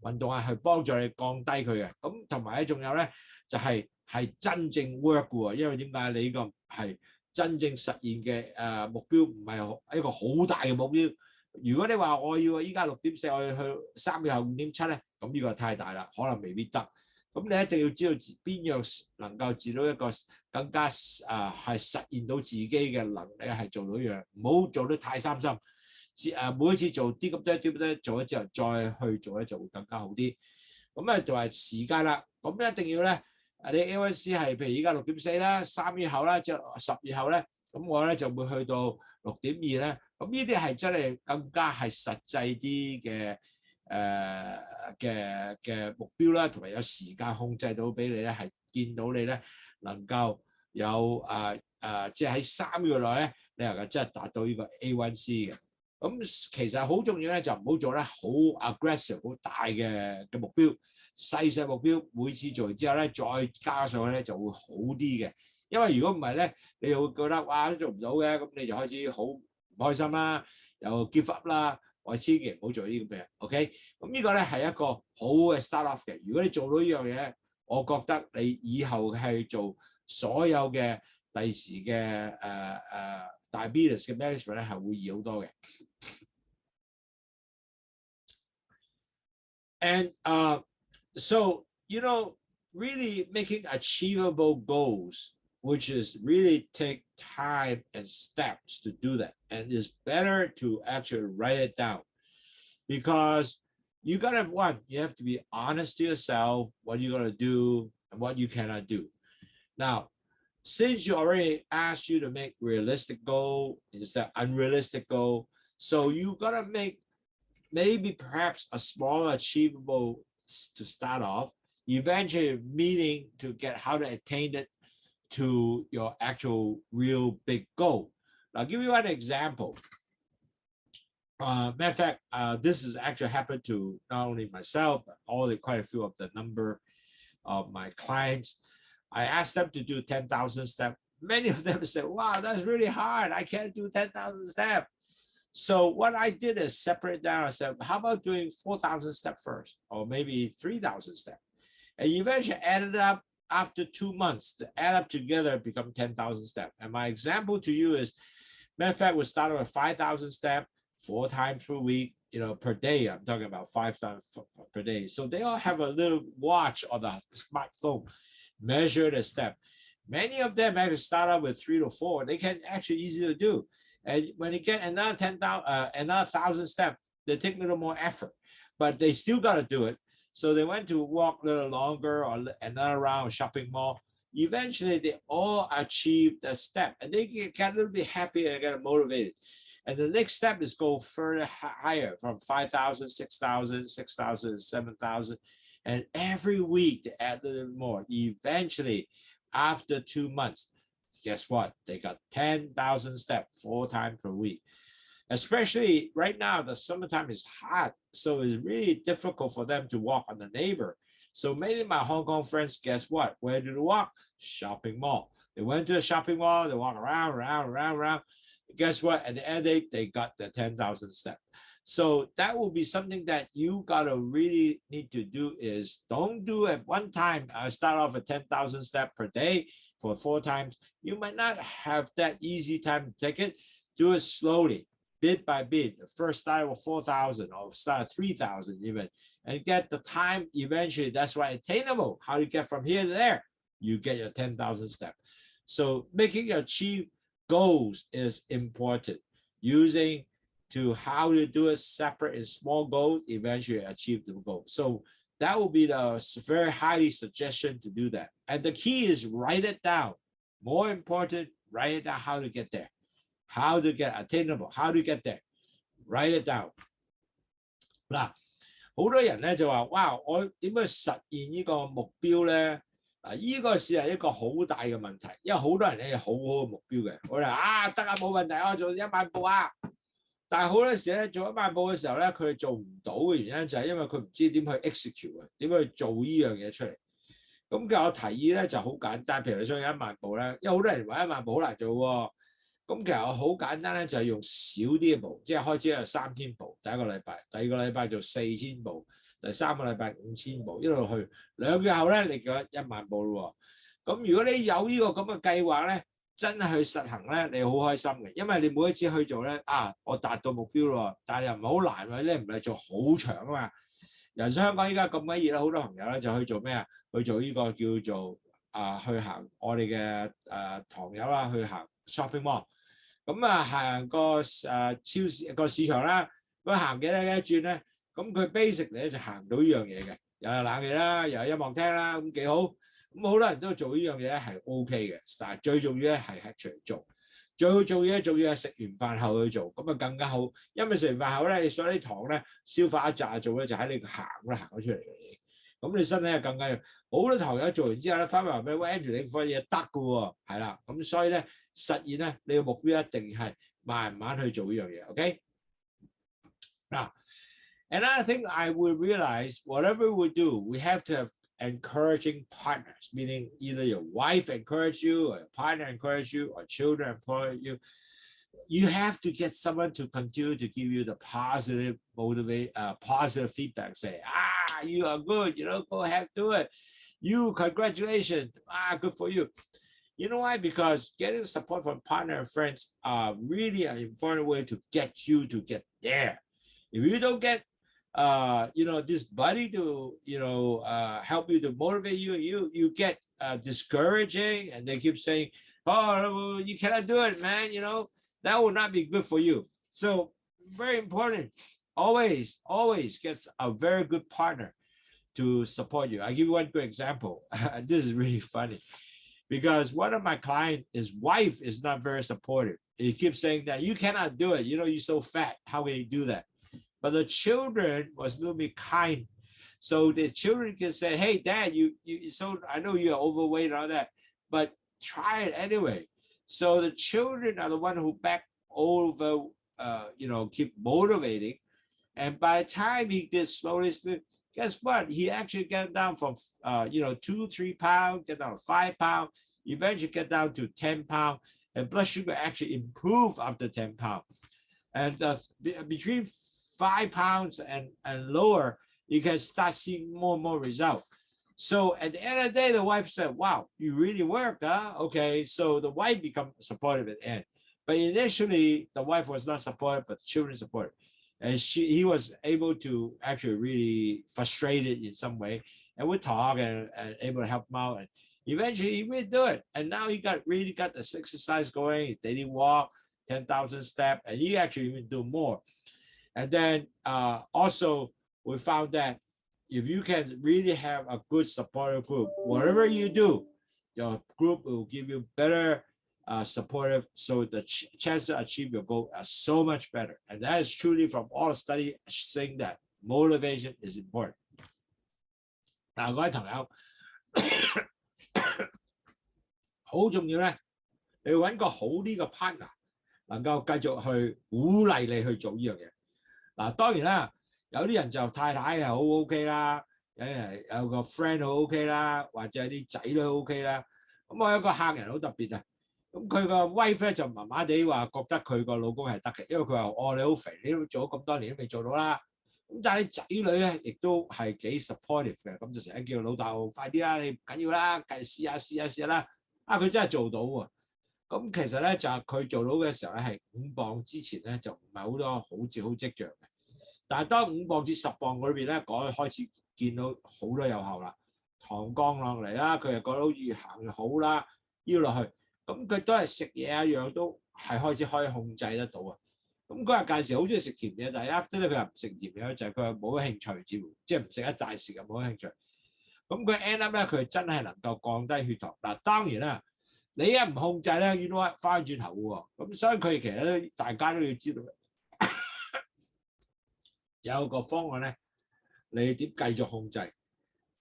運動去幫助你降低佢嘅。咁同埋咧，仲有咧就係真正 work 嘅喎，因為點解你呢個係真正實現嘅目標，唔係一個好大嘅目標。如果你話我要依家6.4，我要去3月後5.7咧，咁呢個太大啦，可能未必得。咁你一定要知道邊樣能夠至到一個更加係實現到自己嘅能力係做到樣，唔好做得太三心。每一次做啲咁多做咗之後，再去做咧就會更加好啲。咁咧就係時間啦。咁一定要咧你 A1C 係譬如依家6.4啦，3月後啦，即係10月後咧，咁我咧就會去到6.2咧。咁呢啲係真係更加係實際啲嘅目標啦，同埋有時間控制到俾你咧，係見到你咧能夠有即係喺3個月內咧，你能夠真係達到呢個 A1C 嘅。咁其實好重要咧，就唔好做咧好 aggressive 好大嘅目標，細目標每次做完之後咧，再加上去咧就會好啲嘅。因為如果唔係咧，你又會覺得哇都做唔到嘅，咁你就開始好唔開心啦，又 give up 啦。我千祈唔好做呢啲嘢 ，OK？ 咁呢個咧係一個好嘅 start off 嘅。如果你做到呢樣嘢，我覺得你以後係做所有嘅第時嘅diabetes 嘅 management 咧係會易好多嘅。And so you know, really making achievable goals, which is really take time and steps to do that. And it's better to actually write it down because you gotta, you have to be honest to yourself, what you're gonna do and what you cannot do. Now, since you already asked you to make realistic goal instead of unrealistic goal, so you gotta make maybe perhaps a small achievable to start off, eventually meaning to get how to attain it to your actual real big goal. I'll give you one example. Matter of fact, this has actually happened to not only myself, but quite a few of the number of my clients. I asked them to do 10,000 steps. Many of them said, wow, that's really hard. I can't do 10,000 steps. So what I did is separate down. I said, how about doing 4,000 steps first, or maybe 3,000 steps? And eventually added up after 2 months to add up together, become 10,000 steps. And my example to you is, matter of fact, we started with 5,000 steps, 4 times per week, per day. I'm talking about 5 times per day. So they all have a little watch on the smartphone, measure the step. Many of them actually start out with 3 to 4. They can actually easily do. And when you get another 1,000 steps, they take a little more effort, but they still got to do it. So they went to walk a little longer or another round of shopping mall. Eventually, they all achieve the step, and they get a little bit happier and get motivated. And the next step is go further higher from 5,000, 6,000, 6,000, 7,000. And every week, they add a little more. Eventually, after 2 months, guess what? They got 10,000 steps 4 times per week. Especially right now, the summertime is hot, so it's really difficult for them to walk on the neighbor. So many of my Hong Kong friends, guess what? Where do they walk? Shopping mall. They went to the shopping mall, they walk around. Guess what? At the end of the day, they got the 10,000 steps. So that will be something that you gotta really need to do is don't do it one time. Start off at 10,000 steps per day for 4 times. You might not have that easy time to take it. Do it slowly, bit by bit. First start with 4,000 or start at 3,000 even, and get the time eventually. That's why attainable. How you get from here to there? You get your 10,000 steps. So making your achieve goals is important. Using to how to do it separate in small goals, eventually achieve the goal. So that will be the very highly suggestion to do that. And the key is write it down. More important, write it down how to get there. How to get attainable, how to get there. Write it down. 嗱，好多人咧就話：哇，我點樣實現呢個目標咧？嗱，呢個是係一個好大嘅問題，因為好多人咧有好好嘅目標嘅。我哋得啊，冇問題，我做1萬步啊！但係好多時咧做1萬步嘅時候咧，佢哋做唔到嘅原因就係因為佢唔知點去 execute 啊，點去做呢樣嘢出嚟。咁其實我提議咧就好簡單，譬如你想1萬步咧，因為好多人話1萬步好難做喎。咁其實我好簡單咧，就係用少啲嘅步，即係開始係3000步，第一個禮拜，第二個禮拜做4000步，第3個禮拜5000步，一路去2個月後咧，你就1萬步咯喎。咁如果你有呢個咁嘅計劃咧，真係去實行咧，你好開心嘅，因為你每一次去做咧，我達到目標咯，但係又唔係好難喎，你唔係做好長啊嘛。尤其香港依家咁鬼熱啦，好多朋友咧就去做咩啊？去做呢個叫做去行我哋嘅堂友啦，去行 shopping mall。咁行個超市個市場啦，咁行幾多轉咧？咁佢 basic 咧就行到呢樣嘢嘅，又有冷氣啦，又有音樂聽啦，咁幾好。咁好多人都做呢樣嘢咧係 OK 嘅，但係最重要咧係喺出嚟做。最好做嘢仲要係食完飯後去做，咁啊更加好，因為食完飯後咧，你所有啲糖咧消化一紮做咧就喺你行咗出嚟嘅嘢，咁你身體係更加好多糖友做完之後咧，翻嚟話俾喂 Andrew 你份嘢得㗎喎，係啦，咁所以咧實現咧你嘅目標一定係慢慢去做呢樣嘢 ，OK？ 嗱 ，another thing I will realize whatever we do, we have to have encouraging partners, meaning either your wife encourage you, or your partner encourage you, or children encourage you. You have to get someone to continue to give you the positive positive feedback. Say, you are good, go ahead, do it. You, congratulations, good for you. You know why? Because getting support from partner and friends are really an important way to get you to get there. If you don't get this buddy to, help you to motivate you, you get discouraging, and they keep saying, oh, you cannot do it, man, that will not be good for you. So very important, always gets a very good partner to support you. I'll give you one good example. This is really funny because one of my clients, his wife is not very supportive. He keeps saying that you cannot do it. You're so fat. How can you do that? But the children was a little bit kind. So the children can say, hey, Dad, I know you're overweight and all that, but try it anyway. So the children are the one who back over, keep motivating. And by the time he did slowly, guess what? He actually got down from, 2-3 pounds, get down to 5 pounds, eventually get down to 10 pounds, and blood sugar actually improved after 10 pounds. And between 5 pounds and lower, you can start seeing more and more results. So at the end of the day, the wife said, wow, you really worked, huh? Okay, so the wife became supportive at the end. But initially, the wife was not supportive, but the children supported. And he was able to actually really frustrated in some way, and would talk and able to help him out. And eventually, he would do it. And now he really got this exercise going, daily walk, 10,000 steps, and he actually even do more. And then also, we found that if you can really have a good supportive group, whatever you do, your group will give you better supportive, so the chance to achieve your goal are so much better. And that is truly from all studies saying that motivation is important. 嗱，各位朋友，好重要咧，你要揾個好啲嘅 partner，能夠繼續去鼓勵你去做呢樣嘢。嗱，當然啦。有啲人就太太係好 OK 啦，有個 friend 好 OK 啦，或者有啲仔女 OK 啦。咁我有個客人好特別啊，咁佢個 wife 咧就麻麻地話覺得佢個老公係得嘅，因為佢話你好肥，你都做咗咁多年都未做到啦。咁但係你仔女咧亦都係幾 supportive 嘅，咁就成日叫老豆快啲啦，你唔緊要啦，繼續試下啦。佢真係做到喎。咁其實咧就係佢做到嘅時候咧係5磅之前咧就唔係好多好跡象嘅。但係當5磅至10磅嗰邊咧，開始見到好多有效啦，糖降落嚟啦，佢又覺得好越行越好啦，腰落去，咁佢都係食嘢一樣都係開始可以控制得到啊。咁嗰日介紹好中意食甜嘢，但係一啲咧佢又唔食甜嘢，就係佢話冇興趣，似乎即係唔食一大時又冇興趣。咁佢 end up 咧，佢真係能夠降低血糖。嗱，當然啦，你一唔控制咧，原來翻轉頭喎。咁所以佢其實大家都要知道。有個方案咧，你點繼續控制、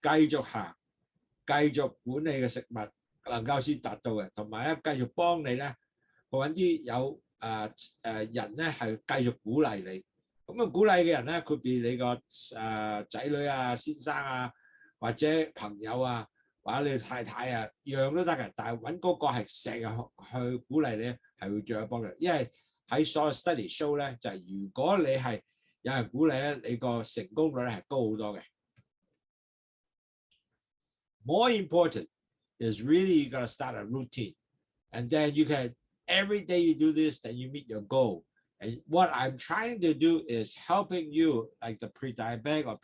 繼續行、繼續管理嘅食物，能夠先達到嘅，同埋咧繼續幫你咧，去揾啲有人咧係繼續鼓勵你。咁鼓勵嘅人咧，佢譬如你個仔女啊、先生啊，或者朋友啊，或者你太太啊，樣都得嘅。但係揾嗰個係成日去鼓勵你，係會最有幫助。因為喺所有 study show 咧，就係如果你係有人鼓勵咧，你個成功率係高好多嘅。More important is really you gotta start a routine, and then you can every day you do this, then you meet your goal. And what I'm trying to do is helping you, like the pre-diabetic or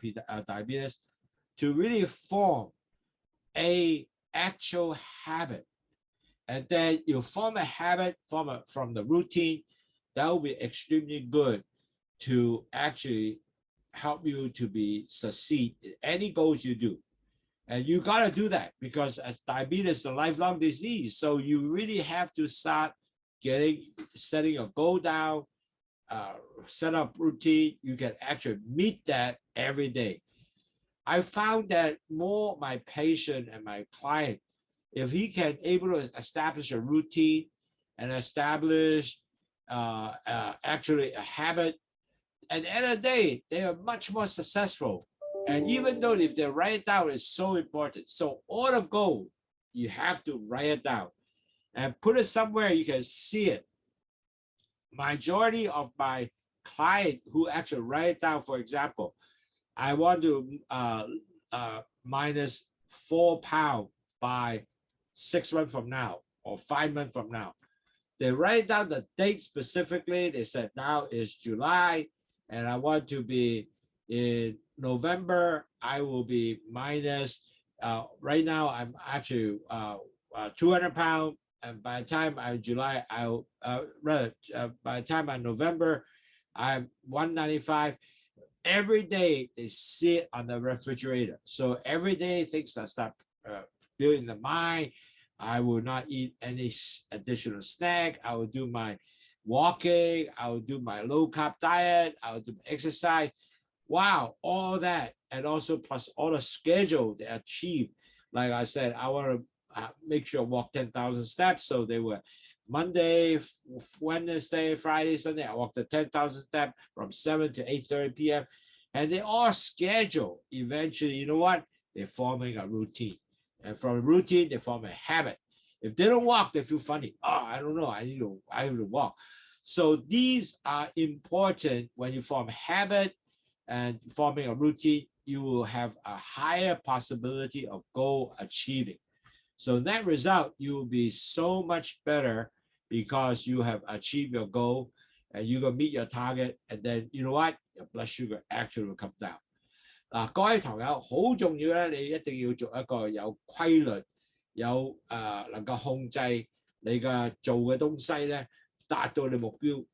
diabetes, to really form a actual habit, and then you form a habit from the routine. That will be extremely good to actually help you to succeed in any goals you do. And you got to do that because as diabetes is a lifelong disease. So you really have to start setting your goal down, set up routine. You can actually meet that every day. I found that more my patient and my client, if he can able to establish a routine and establish actually a habit, at the end of the day, they are much more successful. And even though if they write it down is so important. So all the goal, you have to write it down and put it somewhere you can see it. Majority of my client who actually write it down, for example, I want to minus 4 pounds by 6 months from now or 5 months from now. They write down the date specifically. They said now is July and I want to be in November. I will be minus, right now I'm actually 200 pounds. And by the time I'm July, I'll by the time I'm November, I'm 195. Every day they sit on the refrigerator. So every day things that start building the mind. I will not eat any additional snack. I will do my walking. I will do my low carb diet. I will do exercise. Wow, all that. And also plus all the schedule they achieve. Like I said, I want to make sure I walk 10,000 steps. So they were Monday, Wednesday, Friday, Sunday. I walked the 10,000 steps from 7 to 8:30 p.m. And they all schedule. Eventually, you know what? They're forming a routine. And from a routine, they form a habit. If they don't walk, they feel funny. Oh, I don't know. I need to walk. So these are important. When you form a habit and forming a routine, you will have a higher possibility of goal achieving. So that result, you will be so much better because you have achieved your goal and you will meet your target. And then you know what? Your blood sugar actually will come down. 各位堂友，好重要咧，你一定要做一個有規律、有能夠控制你嘅做嘅東西咧，達到你目標。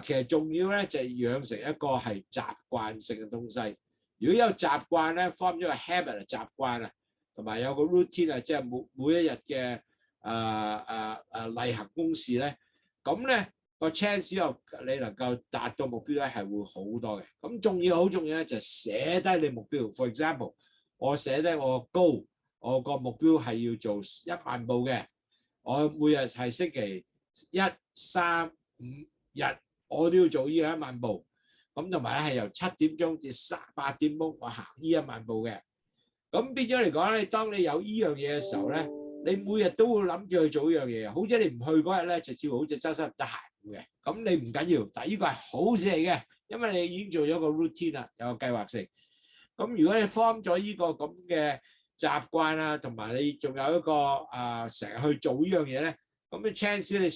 其實重要咧就係養成一個係習慣性嘅東西。如果有習慣咧 ，form 咗個 habit 習慣啊，同埋有個 routine 啊，即係每一日嘅例行公事咧，咁咧。個 chance 你能夠達到目標咧係會好多嘅。咁好重要咧就係寫低你目標。For example， 我寫低我個 goal， 我個目標係要做1萬步嘅。我每日係星期1、3、5日，我都要做呢1萬步。咁同埋咧係由7點鐘至8點鐘我行呢1萬步嘅。咁變咗嚟講咧，當你有呢樣嘢嘅時候咧，你每日都會諗住去做呢樣嘢。好似你唔去嗰日咧，就似乎好似周身唔得閒。咁你唔緊要，但係呢個係好事嚟嘅，因為你已經做咗個 routine 啦，有個計劃性。咁如果你 form 咗呢個咁嘅習慣啊，同埋你仲有一個成日去做呢樣嘢咧，咁嘅 chance 你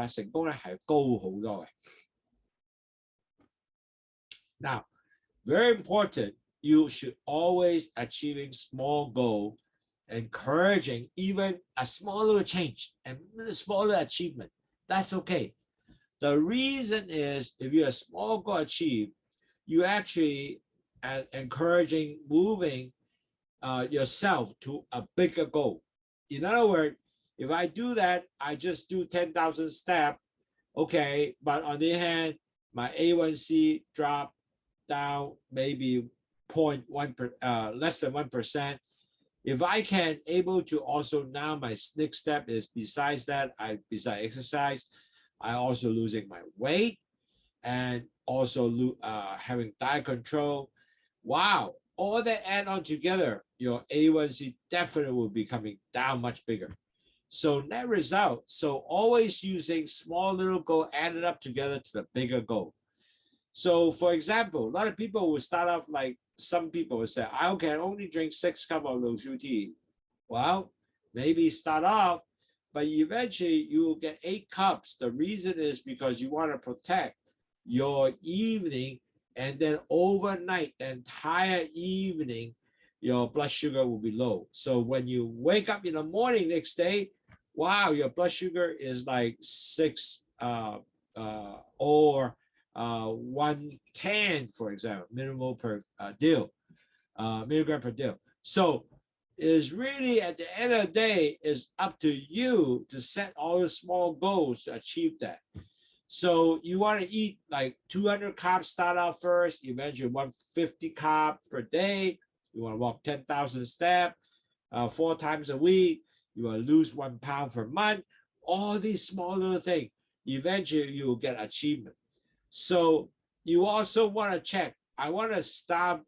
成功咧係高好多嘅。Now, very important, you should always achieving small goal, encouraging even a small little change and a small little achievement. That's okay. The reason is if you're a small goal achieved, you actually encouraging moving yourself to a bigger goal. In other words, if I do that, I just do 10,000 steps, okay, but on the other hand, my A1C dropped down maybe 0.1%, less than 1%. If I can able to also now my next step is besides that, besides exercise, I also losing my weight and also having diet control. Wow, all that add on together, your A1C definitely will be coming down much bigger. So net result, so always using small little goal added up together to the bigger goal. So for example, a lot of people will start off like some people will say, I can only drink 6 cups of Lowsutea. Well, maybe start off, but eventually you will get 8 cups. The reason is because you want to protect your evening, and then overnight, the entire evening, your blood sugar will be low. So when you wake up in the morning next day, wow, your blood sugar is like 6 or 110, for example, milligram per deal. So is really at the end of the day is up to you to set all the small goals to achieve that. So you want to eat like 200 carbs start out first, eventually 150 carbs per day. You want to walk 10,000 steps 4 times a week. You want to lose 1 pound per month. All these small little things, eventually you will get achievement. So you also want to check, I want to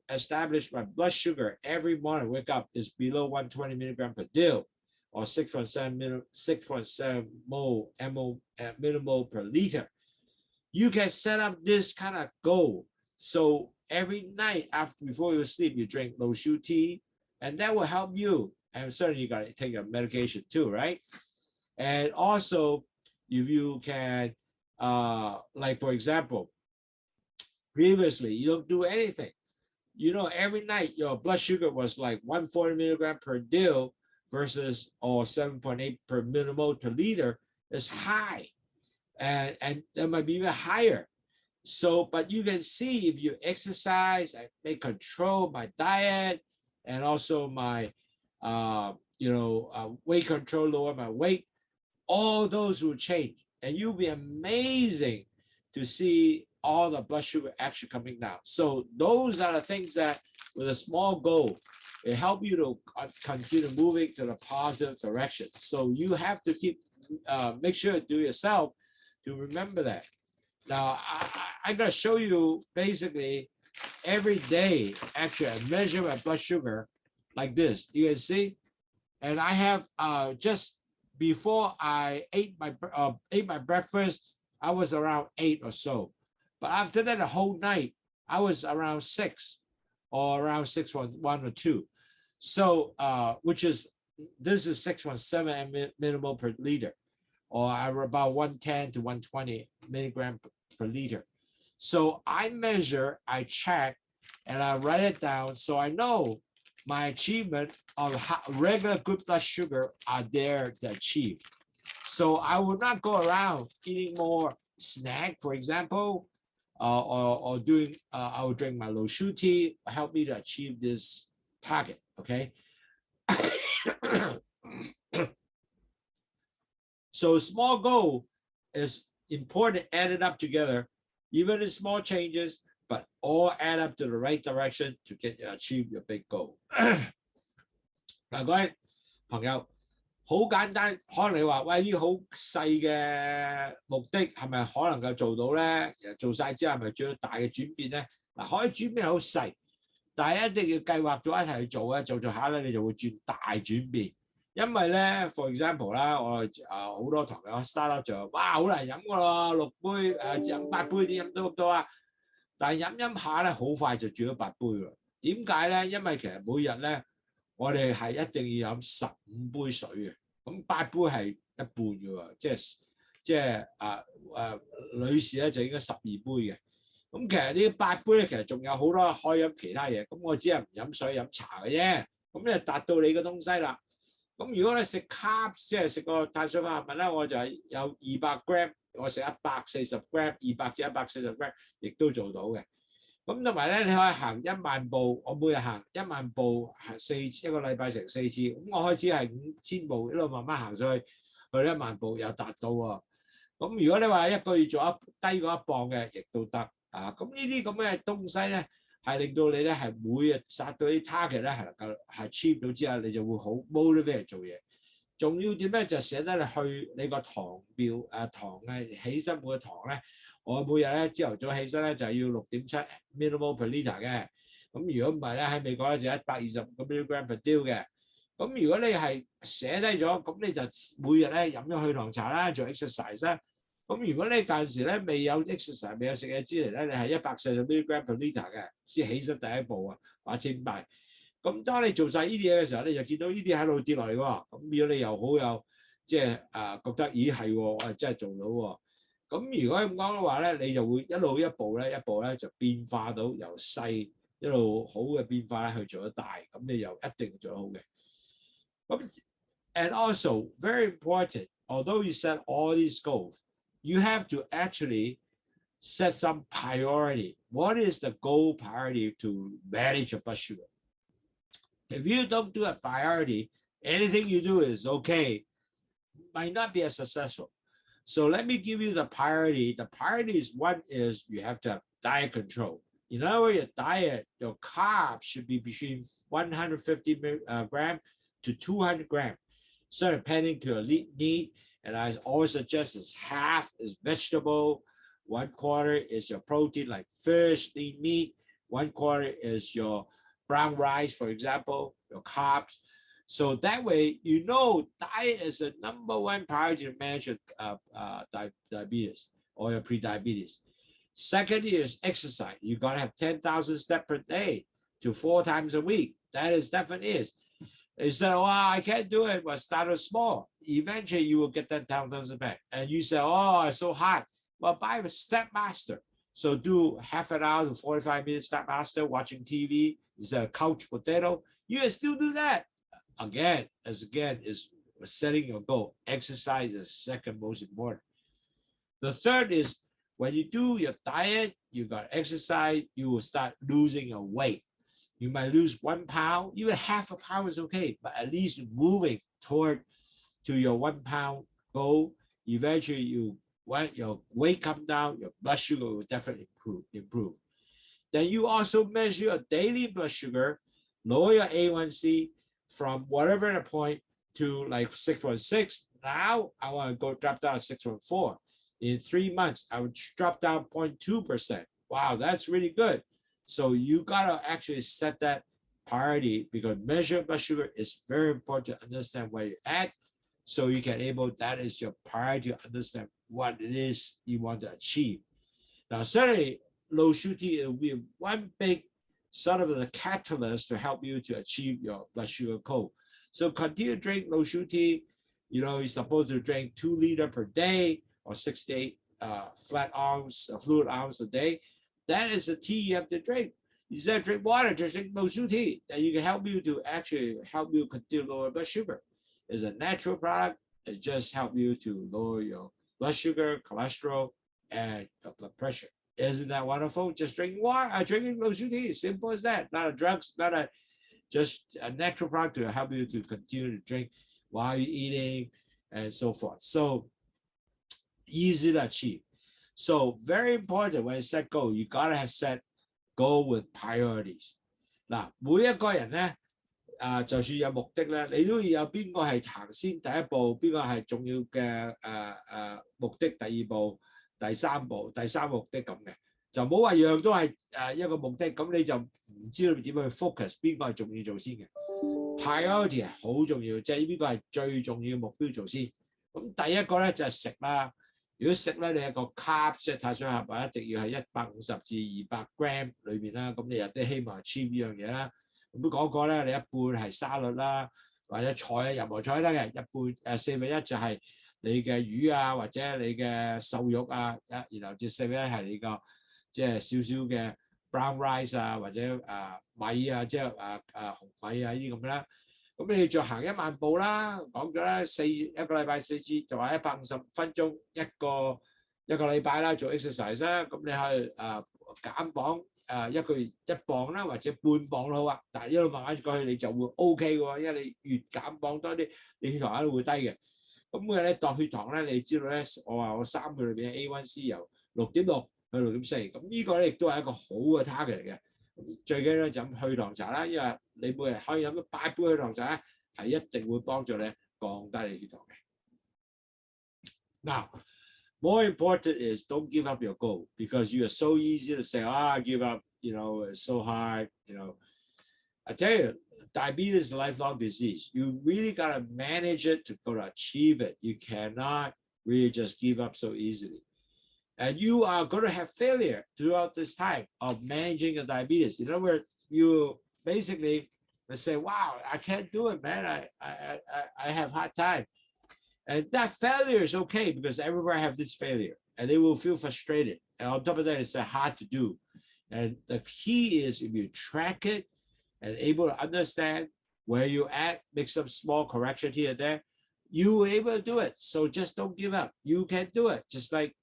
establish my blood sugar every morning, wake up is below 120 milligram per deal, or 6.7 millimole per liter. You can set up this kind of goal. So every night before you sleep, you drink Lowsutea, and that will help you. And certainly you got to take your medication too, right? And also, if you can, like for example, previously you don't do anything. You know, every night your blood sugar was like 140 milligram per deal versus or 7.8 per millimole per liter is high. And it might be even higher. So, but you can see if you exercise, I may control my diet and also my, weight control, lower my weight, all those will change. And you'll be amazing to see all the blood sugar actually coming down. So those are the things that with a small goal, it help you to continue moving to the positive direction. So you have to make sure to do yourself to remember that. Now, I'm going to show you basically every day, actually, I measure my blood sugar like this. You can see. And I have just before I ate my breakfast, I was around 8 or so. But after that, the whole night, I was around 6 or around 6.1 or 2. So, this is 6.7 millimole per liter, or about 110 to 120 milligram per liter. So I measure, I check, and I write it down so I know my achievement of regular good blood sugar are there to achieve. So I will not go around eating more snack, for example, or doing, I will drink my Lowsutea, help me to achieve this target, okay? So small goal is important, added up together, even in small changes, but all add up to the right direction to achieve your big goal. 嗱，各位朋友，好簡單，可能你話喂呢好細嘅目的係咪可能夠做到咧？做晒之後係咪最大嘅轉變咧？嗱，可以轉變好細，但係一定要計劃咗一齊去做咧，做下咧你就會大轉變。因為咧 ，for example 啦，我好多朋友 start up 就哇好難飲㗎咯，6杯飲8杯點飲到咁多啊？但係飲下咧，好快就轉咗8杯啦。點解咧？因為其實每日咧，我哋係一定要飲15杯水嘅，咁8杯係一半嘅喎，即係女士咧就應該12杯嘅。咁其實呢8杯咧，其實仲有好多可以飲其他嘢，咁我只係唔飲水飲茶嘅啫，咁你就達到你嘅東西啦。咁如果你食 carbs， 即係食個碳水化合物咧，我就係有200 gram， 我食140 gram，200至140 gram， 亦都做到嘅。咁同埋咧，你可以行1萬步，我每日行1萬步，一個禮拜成4次。咁我開始係5000步，一路慢慢行上去1萬步又達到喎。咁如果你話一個月做低過1磅嘅，亦都得啊。咁呢啲咁嘅東西咧，係令到你咧係每日殺到啲 target 咧係能夠係 achieve 到之後，你就會好 motivate 做嘢。仲要點咧？就寫得你去你個糖表糖嘅起身每個糖咧，我每日咧朝頭早起身咧就要6.7 millimole per liter 嘅。咁如果唔係咧喺美國咧就120 milligram per deal 嘅。咁如果你係寫低咗，咁你就每日咧飲咗去糖茶啦，做 exercise 啦。咁如果你間時咧未有 exercise 未有食嘢之嚟咧，你係140 milligram per liter 嘅，先起身第一步啊，或者5倍。咁當你做晒呢啲嘢嘅時候，你就見到呢啲喺度跌落嚟喎。咁如果你又好有即係覺得咦係喎，我係真係做到喎。咁如果咁講嘅話咧，你就會一路一步咧就變化到由細一路好嘅變化咧去做得大，咁你又一定做得好嘅。咁 and also very important, although you set all these goals, you have to actually set some priority. What is the goal priority to manage your blood sugar? If you don't do a priority, anything you do is okay, might not be as successful. So let me give you the priority. The priority is one is you have to have diet control. In other words, your diet, your carbs should be between 150 gram to 200 gram. So depending to your need, and I always suggest is half is vegetable, 1/4 is your protein like fish, lean meat, 1/4 is your brown rice, for example, your carbs. So that way, you know, diet is the #1 priority to manage diabetes or your pre-diabetes. Second is exercise. You got to have 10,000 steps per day to 4 times a week. That is definitely is. You say, well, I can't do it. Well, start small. Eventually, you will get that 10,000 back. And you say, oh, it's so hard. Well, buy a Step Master. So do half an hour to 45 minutes Step Master, watching TV. It's a couch potato. You can still do that. Again, is setting your goal. Exercise is second most important. The third is when you do your diet, you got exercise, you will start losing your weight. You might lose 1 pound, even half a pound is okay, but at least moving toward to your 1 pound goal. Eventually, when your weight come down, your blood sugar will definitely improve. Then you also measure your daily blood sugar, lower your A1C from whatever the point to like 6.6. Now I want to go drop down to 6.4. In 3 months, I would drop down 0.2%. Wow, that's really good. So you gotta actually set that priority because measure blood sugar is very important to understand where you're at. So you can that is your priority to understand what it is you want to achieve. Now, certainly, Lowsutea will be one big sort of the catalyst to help you to achieve your blood sugar goal. So continue to drink Lowsutea. You know, you're supposed to drink 2 liters per day or 6 to 8 fluid ounce a day. That is the tea you have to drink. Instead of drink water, just drink Lowsutea. And you can help you to actually help you continue to lower blood sugar. It's a natural product. It just helps you to lower your blood sugar, cholesterol, and your blood pressure. Isn't that wonderful? Just drinking water, drinking Lowsutea. Simple as that. Not a drugs, just a natural product to help you to continue to drink while you're eating and so forth. So easy to achieve. So very important when you set goal, you gotta have set goal with priorities. 嗱，每一個人咧，就算有目的咧，你都要有邊個係行先第一步，邊個係重要嘅目的，第二步、第三步、第三目的咁嘅，就唔好話樣都係一個目的，咁你就唔知道點樣去 focus 邊個係重要做先嘅。Priority 係好重要，即係邊個係最重要嘅目標做先。咁第一個咧就係食啦。如果食咧，你一個 carb 即係碳水化合物一定要係150至200 gram 裏面啦，咁你又都希望 achieve 呢樣嘢啦。咁講過咧，你一半係沙律啦，或者菜啊，任何菜得嘅，一半1/4就係你嘅魚啊，或者你嘅瘦肉啊，然後至1/4係你個即係少少嘅 brown rice 啊，或者米啊，即係紅米啊呢啲咁啦。咁你就行1萬步啦，講咗啦，一個禮拜4次，就話150分鐘一個禮拜啦，做 exercise 啦。咁你去減磅一個月1磅啦，或者半磅都好啊。但係一路慢慢過去，你就會 OK 喎，因為你越減磅多啲，你血糖都會低嘅。咁每日咧度血糖咧，你知道咧，我話我3個月裏邊 A1C 由6.6去6.4，咁呢個咧亦都係一個好嘅 target 嚟嘅。最緊要就飲去糖茶啦，因為你每日可以飲8杯去糖茶咧，係一定會幫助你降低你血糖嘅。Now, more important is don't give up your goal because you are so easy to say, I give up, you know, it's so hard, you know. I tell you, diabetes is a lifelong disease. You really got to manage it to go to achieve it. You cannot really just give up so easily. And you are going to have failure throughout this time of managing your diabetes. In other words, you basically say, wow, I can't do it, man. I have hard time. And that failure is okay because everybody have this failure and they will feel frustrated. And on top of that, it's hard to do. And the key is if you track it and able to understand where you're at, make some small correction here and there, you will able to do it. So just don't give up. You can do it. Just like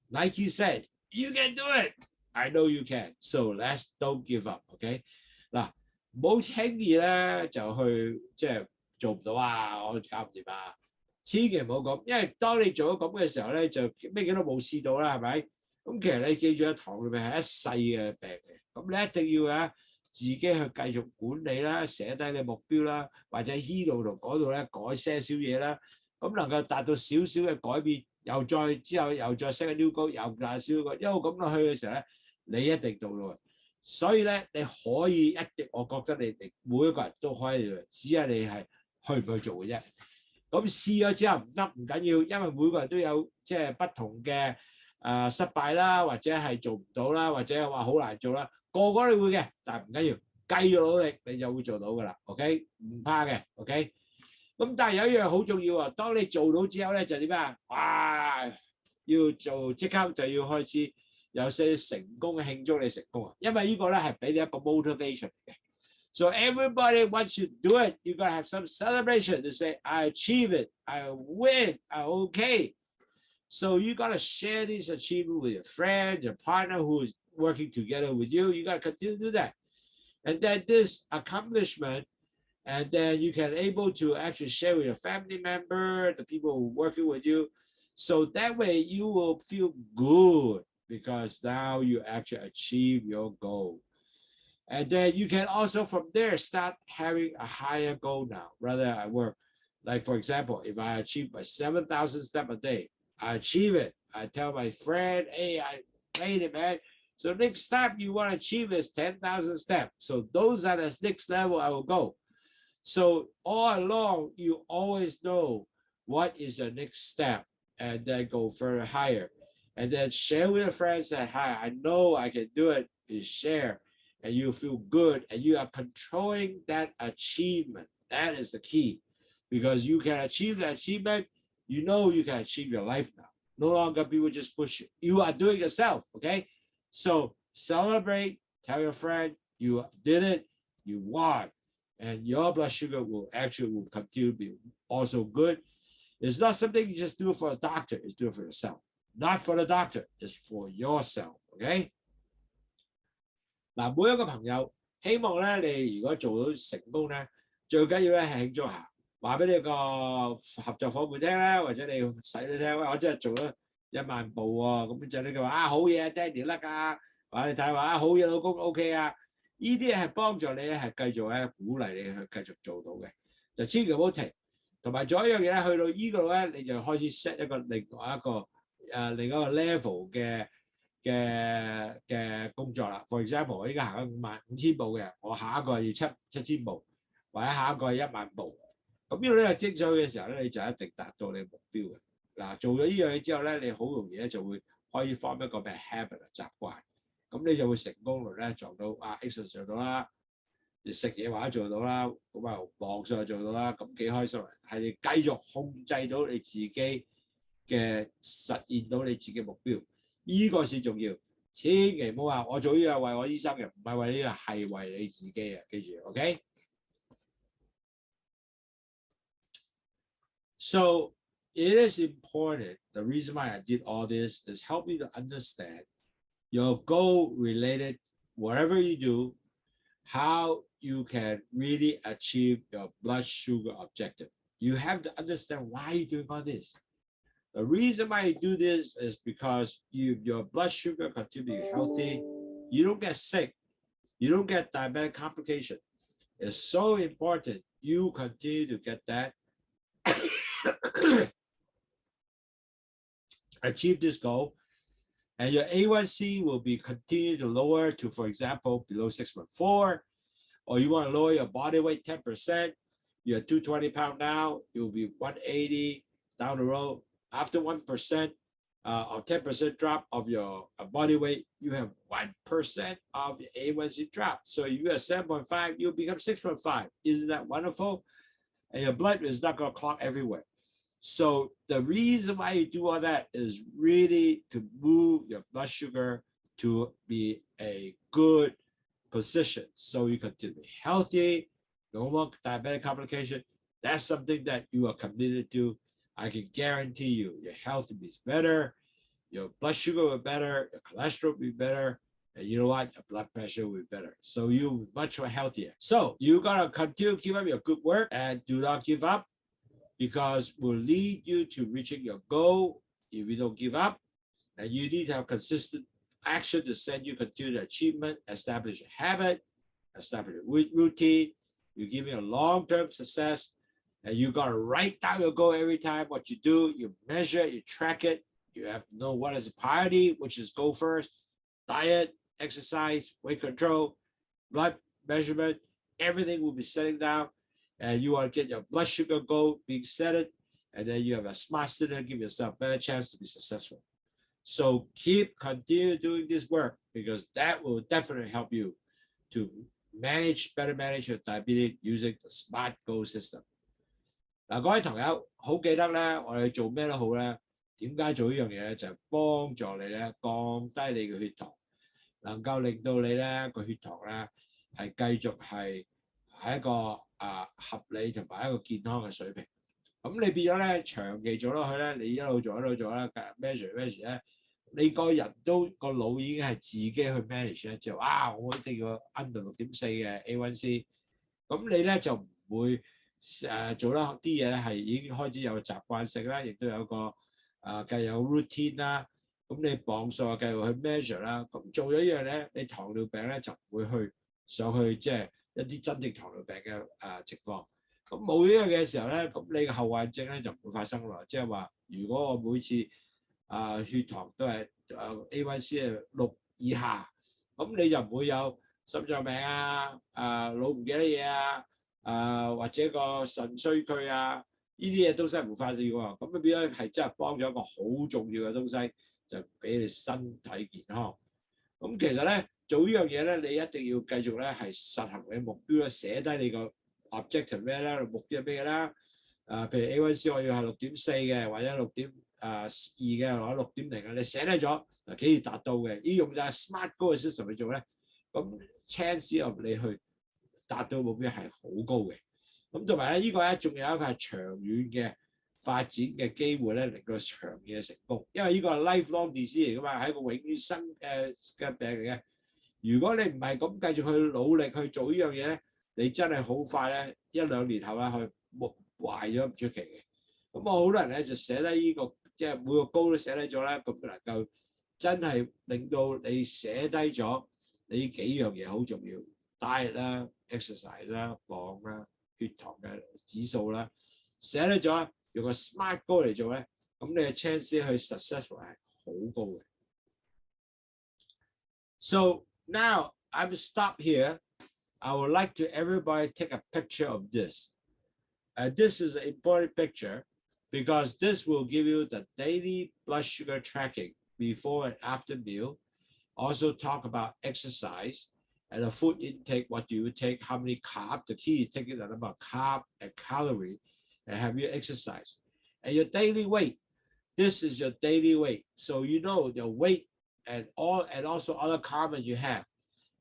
Nike said, you can do it. I know you can. So don't give up, okay? 嗱，唔好輕易咧就去即係做唔到啊，我搞唔掂啊！千祈唔好咁，因為當你做咗咁嘅時候咧，就咩嘢都冇試到啦，係咪？咁其實你記住咧，糖尿病係一世嘅病嚟，咁你一定要啊自己去繼續管理啦，寫低你目標啦，或者呢度同嗰度咧改些少嘢啦，咁能夠達到少少嘅改變，又再之後又再 set a new goal，又大少個，一路咁落去嘅時候咧，你一定到咯。所以咧，你可以一定，我覺得你每一個人都可以，只係你係去唔去做嘅啫。咁試咗之後唔得唔緊要，因為每個人都有即係不同嘅失敗啦，或者係做唔到啦，或者話好難做啦，個個都會嘅，但係唔緊要，繼續努力你就會做到噶啦 ，OK？ 唔怕嘅 ，OK？ 咁但係有一樣好重要啊，當你做到之後咧就點啊？哇！要做即刻就要開始有些成功嘅慶祝你成功啊，因為呢個咧係俾你一個 motivation 嘅。So everybody wants you to do it. You gotta have some celebration to say, I achieve it, I win, I'm okay. So you gotta share this achievement with your friend, your partner who is working together with you. You gotta continue to do that. And then this accomplishment, and then you can able to actually share with your family member, the people who are working with you. So that way you will feel good because now you actually achieve your goal. And then you can also from there start having a higher goal now. Rather I work, like for example, if I achieve my 7,000 steps a day, I achieve it. I tell my friend, hey, I made it, man. So next step you want to achieve is 10,000 steps. So those are the next level I will go. So all along, you always know what is the next step and then go further higher. And then share with your friends that, hi, I know I can do it, is share. And you feel good and you are controlling that achievement. That is the key because you can achieve the achievement. You know you can achieve your life now. No longer people just push you. You are doing yourself, okay? So celebrate, tell your friend you did it, you won, and your blood sugar will continue to be also good. It's not something you just do for a doctor, it's do it for yourself. Not for the doctor, it's for yourself, okay? 嗱，每一個朋友希望咧，你如果做到成功咧，最緊要咧係慶祝下，話俾你個合作伙伴聽啦，或者你使你聽，我真係做咗1萬步喎，咁就你佢話啊好嘢 ，Daddy 叻啊，或者你睇話啊好嘢，老公 OK 啊，呢啲係幫助你咧係繼續咧鼓勵你去繼續做到嘅，就千祈唔好停。同埋仲有一樣嘢咧，去到呢個咧，你就開始 set 一個另外一個 level 嘅工作啦。For example， 我依家行咗5,000步嘅，我下一個要7,000步，或者下一個係1萬步。咁呢度咧精髓嘅時候咧，你就一定達到你目標嘅。嗱，做咗呢樣嘢之後咧，你好容易咧就會可以 form 一個咩 habit 習慣，咁你就會成功率咧做到exercise 做到啦，你食嘢或者做到啦，咁啊網上做到啦，咁幾開心啊！係你繼續控制到你自己嘅實現到你自己目標。呢個先重要，千祈唔好話我做呢個為我醫生嘅，唔係為呢個係為你自己嘅，記住 ，OK？ So it is important. The reason why I did all this is help you to understand your goal related, whatever you do, how you can really achieve your blood sugar objective. You have to understand why you're doing all this. The reason why you do this is because your blood sugar continue to be healthy. You don't get sick. You don't get diabetic complication. It's so important you continue to get that. Achieve this goal. And your A1C will be continue to lower to, for example, below 6.4. Or you want to lower your body weight 10%. You're 220 pounds now. It will be 180 down the road. After 1% or 10% drop of your body weight, you have 1% of your A1C drop. So if you are 7.5, you'll become 6.5. Isn't that wonderful? And your blood is not going to clot everywhere. So the reason why you do all that is really to move your blood sugar to be a good position. So you continue to be healthy, no more diabetic complication. That's something that you are committed to. I can guarantee you your health will be better, your blood sugar will be better, your cholesterol will be better, and you know what? Your blood pressure will be better. So you're much more healthier. So you gotta continue to keep up your good work and do not give up, because it will lead you to reaching your goal if you don't give up. And you need to have consistent action to send you continued achievement, establish a habit, establish a routine. You give me a long-term success, and you gotta write down your goal every time. What you do, you measure, you track it. You have to know what is a priority, which is goal first, diet, exercise, weight control, blood measurement. Everything will be setting down, and you want to get your blood sugar goal being set it, and then you have a smart student, give yourself a better chance to be successful. So continue doing this work, because that will definitely help you to better manage your diabetes using the SMART goal system. 嗱，各位同友好記得咧，我哋做咩都好咧，點解做呢樣嘢咧？就係幫助你咧降低你嘅血糖，能夠令到你咧個血糖咧係繼續係喺一個合理同埋一個健康嘅水平。咁你變咗咧長期做落去咧，你一路做咧，measure 咧，你個人都個腦已經係自己去 manage 咧，就我一定要 under 6.4嘅 A1C， 咁你咧就唔會做得啲嘢咧係已經開始有習慣性啦，亦都有個繼有 routine 啦，咁你磅數繼續去 measure 啦，咁做咗一樣咧，你糖尿病咧就唔會去上去即係一啲真正糖尿病嘅情況。咁冇呢樣嘅時候咧，咁你嘅後患症咧就唔會發生啦。即係話，如果我每次血糖都係A1C 係6以下，咁你就唔會有心臟病腦唔記得嘢或者個腎衰退呢啲嘢東西唔會發生喎。咁變咗係真係幫咗一個好重要嘅東西，就俾你身體健康。咁其實咧做呢樣嘢咧，你一定要繼續咧係實行你目標咧，寫低你個 objective 咩咧，目標係咩啦？譬如 A1C 我要係6.4嘅，或者6.2嘅，或者6.0嘅，你寫低咗幾易達到嘅，要用就係 SMART 嗰個 system 去做咧，咁 chance of 你去達到目標係好高嘅。咁同埋咧，呢個咧仲有一個係長遠嘅發展嘅機會咧，令到長遠嘅成功。因為呢個係 lifelong disease 嚟噶嘛，係一個永遠生嘅病嚟嘅。如果你唔係咁繼續去努力去做呢樣嘢咧，你真係好快咧1-2年後咧去壞咗唔出奇嘅。咁我好多人咧就寫低呢個，即係每個高都寫低咗啦，咁能夠真係令到你寫低咗你幾樣嘢好重要 ，diet 啦、exercise 啦、磅啦、血糖嘅指數啦，寫低咗用個 SMART goal 嚟做咧，咁你嘅 chance 去 successful 係好高嘅。So now I'm stop here. I would like to everybody take a picture of this. This is an important picture because this will give you the daily blood sugar tracking before and after meal. Also talk about exercise and the food intake. What do you take? How many carbs? The key is taking the number of carb and calorie, and have your exercise and your daily weight. This is your daily weight, so you know your weight and also other carbs you have.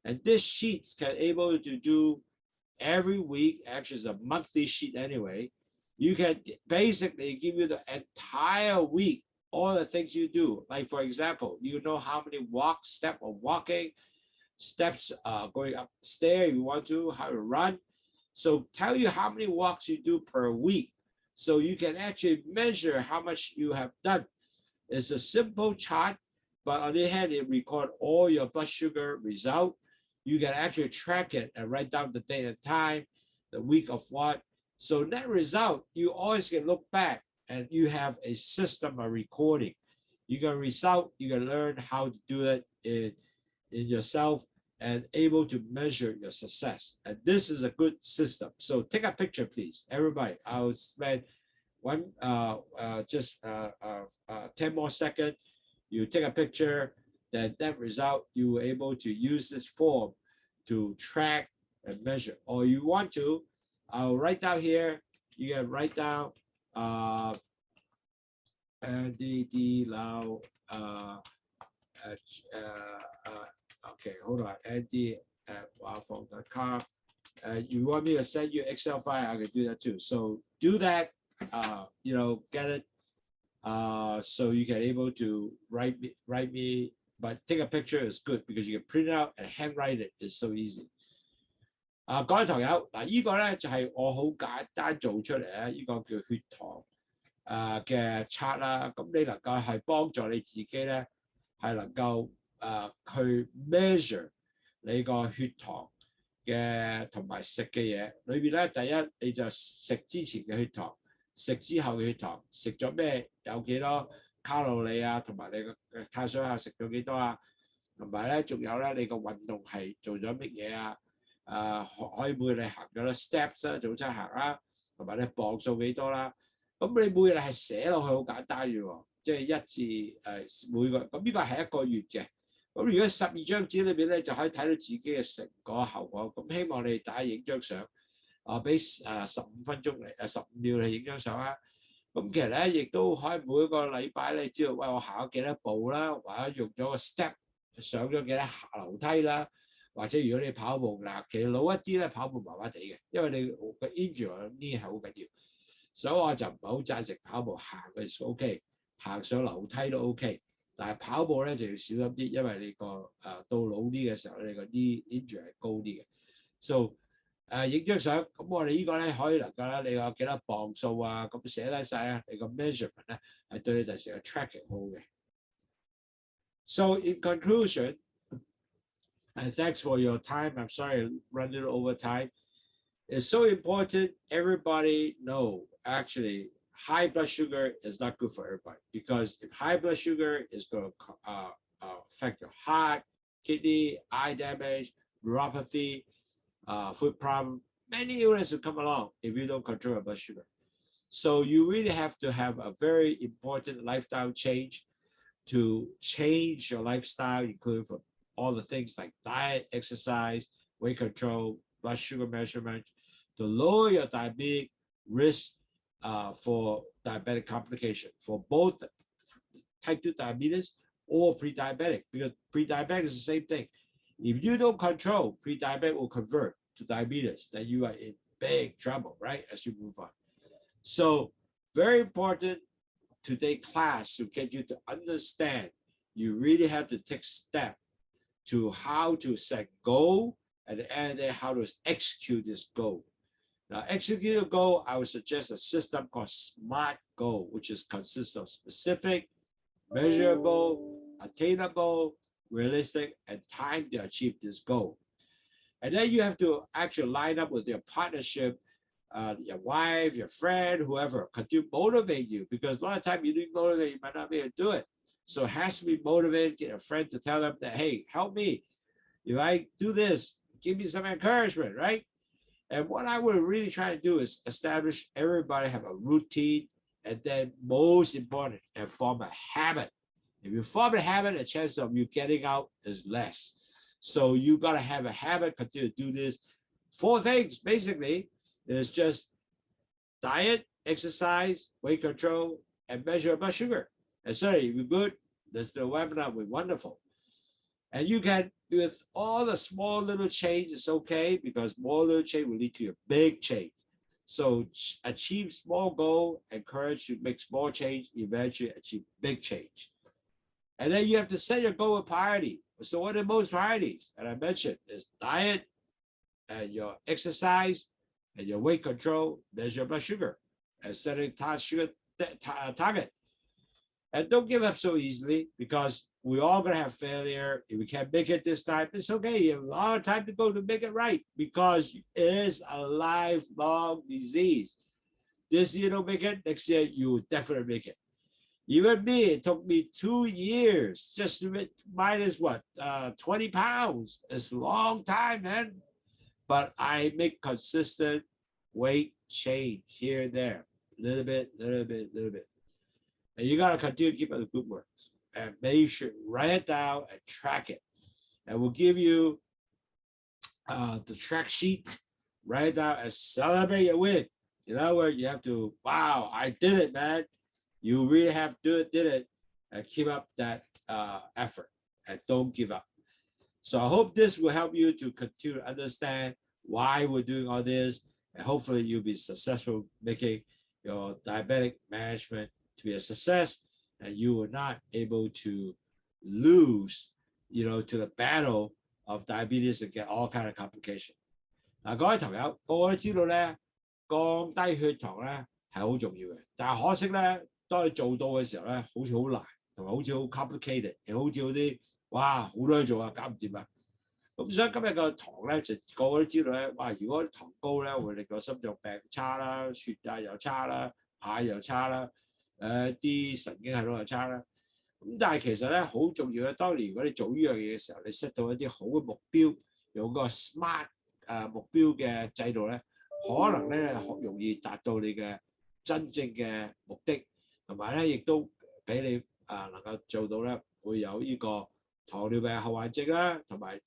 And this sheets can able to do every week. Actually, it's a monthly sheet anyway. You can basically give you the entire week, all the things you do. Like for example, you know how many steps of walking, steps going upstairs if you want to, how to run. So tell you how many walks you do per week. So you can actually measure how much you have done. It's a simple chart, but on the other hand, it records all your blood sugar result. You can actually track it and write down the date and time, the week of what. So that result, you always can look back and you have a system of recording. You can you can learn how to do it in yourself and able to measure your success. And this is a good system. So take a picture, please. Everybody, I'll spend 10 more seconds. You take a picture. Then that result, you were able to use this form to track and measure. Or you want to, I'll write down here. You can write down Andy Lau. Okay, hold on. Andy at wowphone.com. You want me to send you Excel file? I can do that too. So do that. Get it. So you can able to write me but take a picture is good because you can print it out and handwrite it. It's so easy. 各位朋友，嗱，呢個咧就係我好簡單做出嚟咧，呢個叫血糖嘅 chart 啦。咁你能夠係幫助你自己咧，係能夠去 measure 你個血糖嘅同埋食嘅嘢。裏邊咧，第一你就食之前嘅血糖，食之後嘅血糖，食咗咩有幾多卡路里啊，同埋你個碳水化食咗幾多啊，同埋咧仲有咧你個運動係做咗乜嘢啊？可以每日你行咗多 steps 啦，早餐行啦，同埋你磅數幾多啦。咁你每日係寫落去好簡單嘅喎，即係1至每個。咁呢個係1個月嘅。咁如果12張紙裏邊咧，就可以睇到自己嘅成果後果。咁希望你大家影張相，俾15分鐘嚟15秒嚟影張相啦。咁其實咧，亦都可以每一個禮拜你知道，喂，我行咗幾多步啦，或者用咗個 step 上咗幾多下樓梯啦。或者如果你跑步嗱，其實老一啲咧跑步麻麻地嘅，因為你個 injury knee 係好緊要，所以我就唔係好贊成跑步，行嘅 OK， 行上樓梯都 OK， 但係跑步咧就要小心啲，因為你個到老啲嘅時候咧，你個 knee injury 係高啲嘅。So 影張相，咁我哋呢個咧可以能夠咧，你有幾多磅數啊，咁寫低晒啊，你個 measurement 咧係對你第時個 tracking 好嘅。So in conclusion. And thanks for your time. I'm sorry I running over time. It's so important everybody know actually high blood sugar is not good for everybody, because if high blood sugar is going to affect your heart, kidney, eye damage, neuropathy, foot problem, many illnesses will come along if you don't control your blood sugar. So you really have to have a very important lifestyle change to change your lifestyle, including from all the things like diet, exercise, weight control, blood sugar measurement, to lower your diabetic risk for diabetic complication for both type 2 diabetes or pre-diabetic, because pre-diabetic is the same thing. If you don't control, pre-diabetic will convert to diabetes, then you are in big trouble, right, as you move on. So very important to take class to get you to understand. You really have to take steps to how to set goal and then how to execute this goal. Now, execute a goal, I would suggest a system called SMART goal, which consists of specific, measurable, attainable, realistic, and time to achieve this goal. And then you have to actually line up with your partnership, your wife, your friend, whoever, to motivate you, because a lot of times you don't motivate, you might not be able to do it. So it has to be motivated, get a friend to tell them that, hey, help me. If I do this, give me some encouragement, right? And what I would really try to do is establish everybody have a routine, and then most important, and form a habit. If you form a habit, the chance of you getting out is less. So you got to have a habit, continue to do this. 4 things, basically, is just diet, exercise, weight control, and measure blood sugar. And sorry, if you're good, this the webinar will be wonderful. And you can, with all the small little change, it's okay, because more little change will lead to a big change. So achieve small goal, encourage you to make small change, eventually achieve big change. And then you have to set your goal with priority. So what are most priorities? And I mentioned is diet, and your exercise, and your weight control, measure your blood sugar, and setting target. And don't give up so easily, because we're all going to have failure. If we can't make it this time, it's okay. You have a lot of time to go to make it right, because it is a lifelong disease. This year don't make it, next year you will definitely make it. Even me, it took me 2 years just to minus 20 pounds. It's a long time, man. But I make consistent weight change here and there, little bit. And you got to continue to keep up the good work, and make sure, write it down and track it. And we'll give you the track sheet, write it down and celebrate your win. In other words, you have to, wow, I did it, man. You really have to did it, and keep up that effort, and don't give up. So I hope this will help you to continue to understand why we're doing all this, and hopefully you'll be successful making your diabetic management to be a success, and you are not able to lose, to the battle of diabetes and get all kind of complication。嗱，各位朋友，個個都知道咧，降低血糖咧係好重要嘅，但係可惜咧，當你做到嘅時候咧，好似好難，同埋好似好 complicated， 又好似嗰啲哇好多嘢做啊，搞唔掂啊！咁所以今日個糖咧，就個個都知道咧，哇！如果糖高咧，會令個心臟病差啦，血壓又差啦，眼又差啦，啲神經系統又差啦。咁但係其實咧好重要咧，當年如果你做呢樣嘢嘅時候，你 set 到一啲好嘅目標，用個 SMART 目標嘅制度咧，可能咧容易達到你嘅真正嘅目的，同埋咧亦都俾你能夠做到咧，會有呢個糖尿病後患症啦，同埋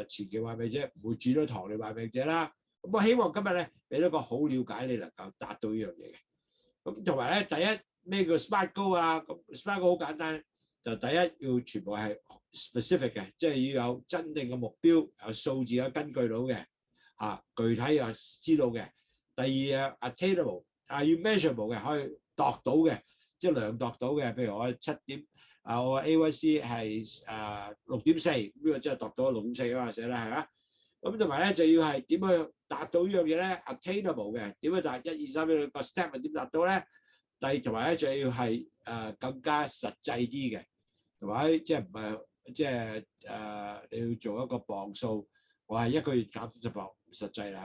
前期患病者唔會轉到糖尿病患病者啦。咁我希望今日咧俾到個好了解你能夠達到呢樣嘢嘅。咁同埋咧，第一咩叫 SMART goal 啊？咁 SMART goal 好簡單，就第一要全部係 specific 嘅，即係要有真定嘅目標，有數字有根據到嘅，具體又知道嘅。第二attainable，要 measurable 嘅，可以度到嘅，即係量度到嘅。譬如我我 A1C 係6.4，呢個即係度到6.4啊嘛，寫啦係嘛。咁同埋咧就要係點去達到呢樣嘢咧 ？attainable 嘅，點樣達1、2、3呢個 step 係點達到咧？同埋咧就要係更加實際啲嘅，同埋即係唔係即係你要做一個磅數，我係1個月減50磅，唔實際啦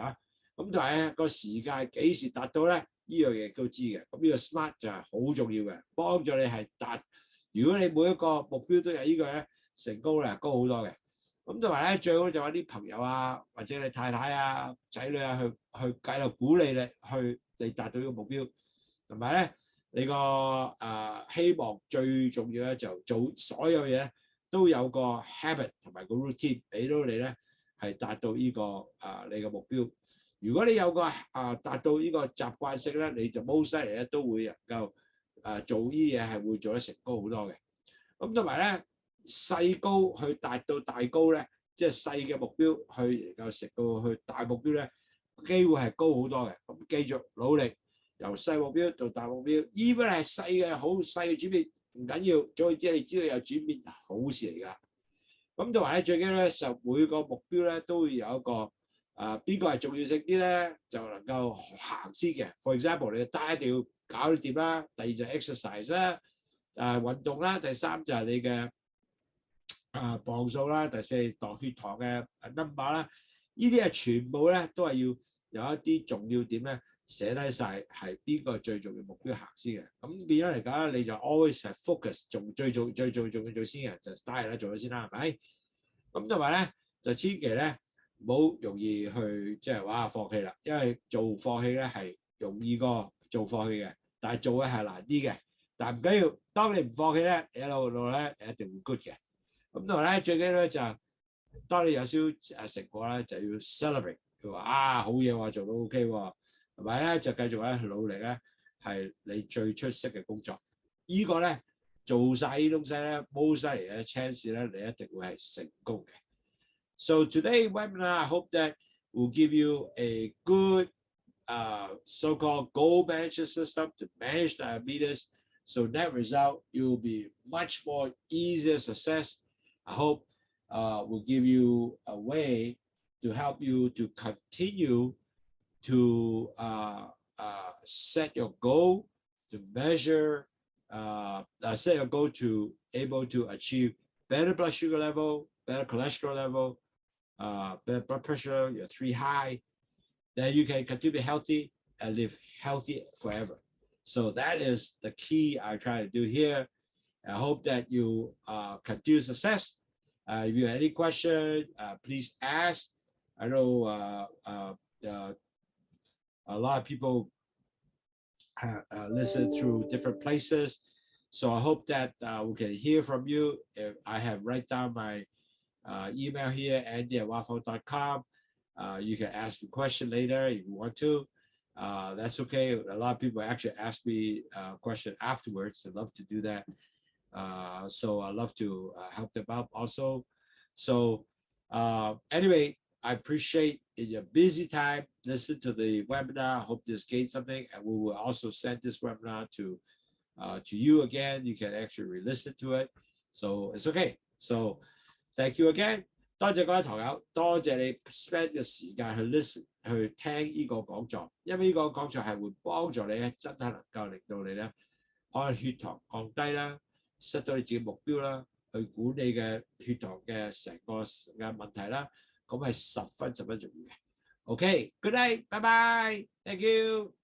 嚇。咁但係咧個時間幾時達到咧？呢樣嘢都知嘅。咁呢個 SMART 就係好重要嘅，幫助你係達。如果你每一個目標都有呢個咧，成功率係高好多嘅。咁同埋咧，最好就揾啲朋友啊，或者你太太啊、仔女啊去繼續鼓勵你你達到呢個目標。同埋咧，你個希望最重要咧就做所有嘢都有個 habit 同埋個 routine 俾到你咧，係達到呢個你嘅目標。如果你有個達到呢個習慣性咧，你就 most 嚟咧都會能夠做呢啲嘢係會做得成功好多嘅。咁同埋咧，細高去達到大高咧，即係細嘅目標去能夠食到去大目標咧，機會係高好多嘅。咁繼續努力，由細目標做大目標，even係細嘅好細嘅轉變唔緊要，總之你知道有轉變好事嚟㗎。咁同埋咧，最緊要咧就每個目標咧都會有一個邊個係重要性啲咧，就能夠行先嘅。For example， 你嘅 diet 一定要搞掂啦，第二就 exercise 啦，運動啦，第三就係你嘅磅數啦，第四度血糖嘅 number 啦，呢啲係全部咧都係要有一啲重要點咧寫低晒，係邊個最重要目標行先嘅。咁變咗嚟講咧，你就 always 係 focus 最重要做先嘅，就 diet 啦，做咗先啦，係咪？咁同埋咧就千祈咧唔好容易去即係放棄啦，因為放棄咧係容易過做放棄嘅，但係做嘅係難啲嘅。但係唔緊要，當你唔放棄咧，你一路咧你一定會 good 嘅。咁同埋咧最緊要咧就當你有少少成果咧，就要 celebrate， 佢話好嘢喎，做到 OK 喎，同埋咧就繼續咧努力咧係你最出色嘅工作。呢個咧做晒呢東西咧，most 嚟嘅 chance 咧，你一定會係成功嘅。So today webinar, I hope that will give you a good so-called goal management system to manage diabetes. So net result, you will be much more easier success. I hope will give you a way to help you to continue to set your goal, to measure, set your goal to able to achieve better blood sugar level, better cholesterol level, better blood pressure, your 3 high, then you can continue healthy and live healthy forever. So that is the key I try to do here. I hope that you continue success. If you have any question, please ask. I know a lot of people listen through different places. So I hope that we can hear from you. If I have write down my email here, andy@waffle.com. You can ask me a question later if you want to. That's okay. A lot of people actually ask me a question afterwards. I love to do that. So I love to help them out also. So anyway, I appreciate in your busy time, listen to the webinar. I hope this gained something, and we will also send this webinar to you again. You can actually re-listen to it. So it's okay. So thank you again. 多謝各位堂友，多謝你 spend 嘅時間去 listen 去聽呢個講座，因為呢個講座係會幫助你咧，真係能夠令到你咧可能血糖降低啦，set 到你自己目標啦，去管理嘅血糖嘅成個嘅問題啦，咁係十分重要嘅。OK，good night，拜拜，thank you。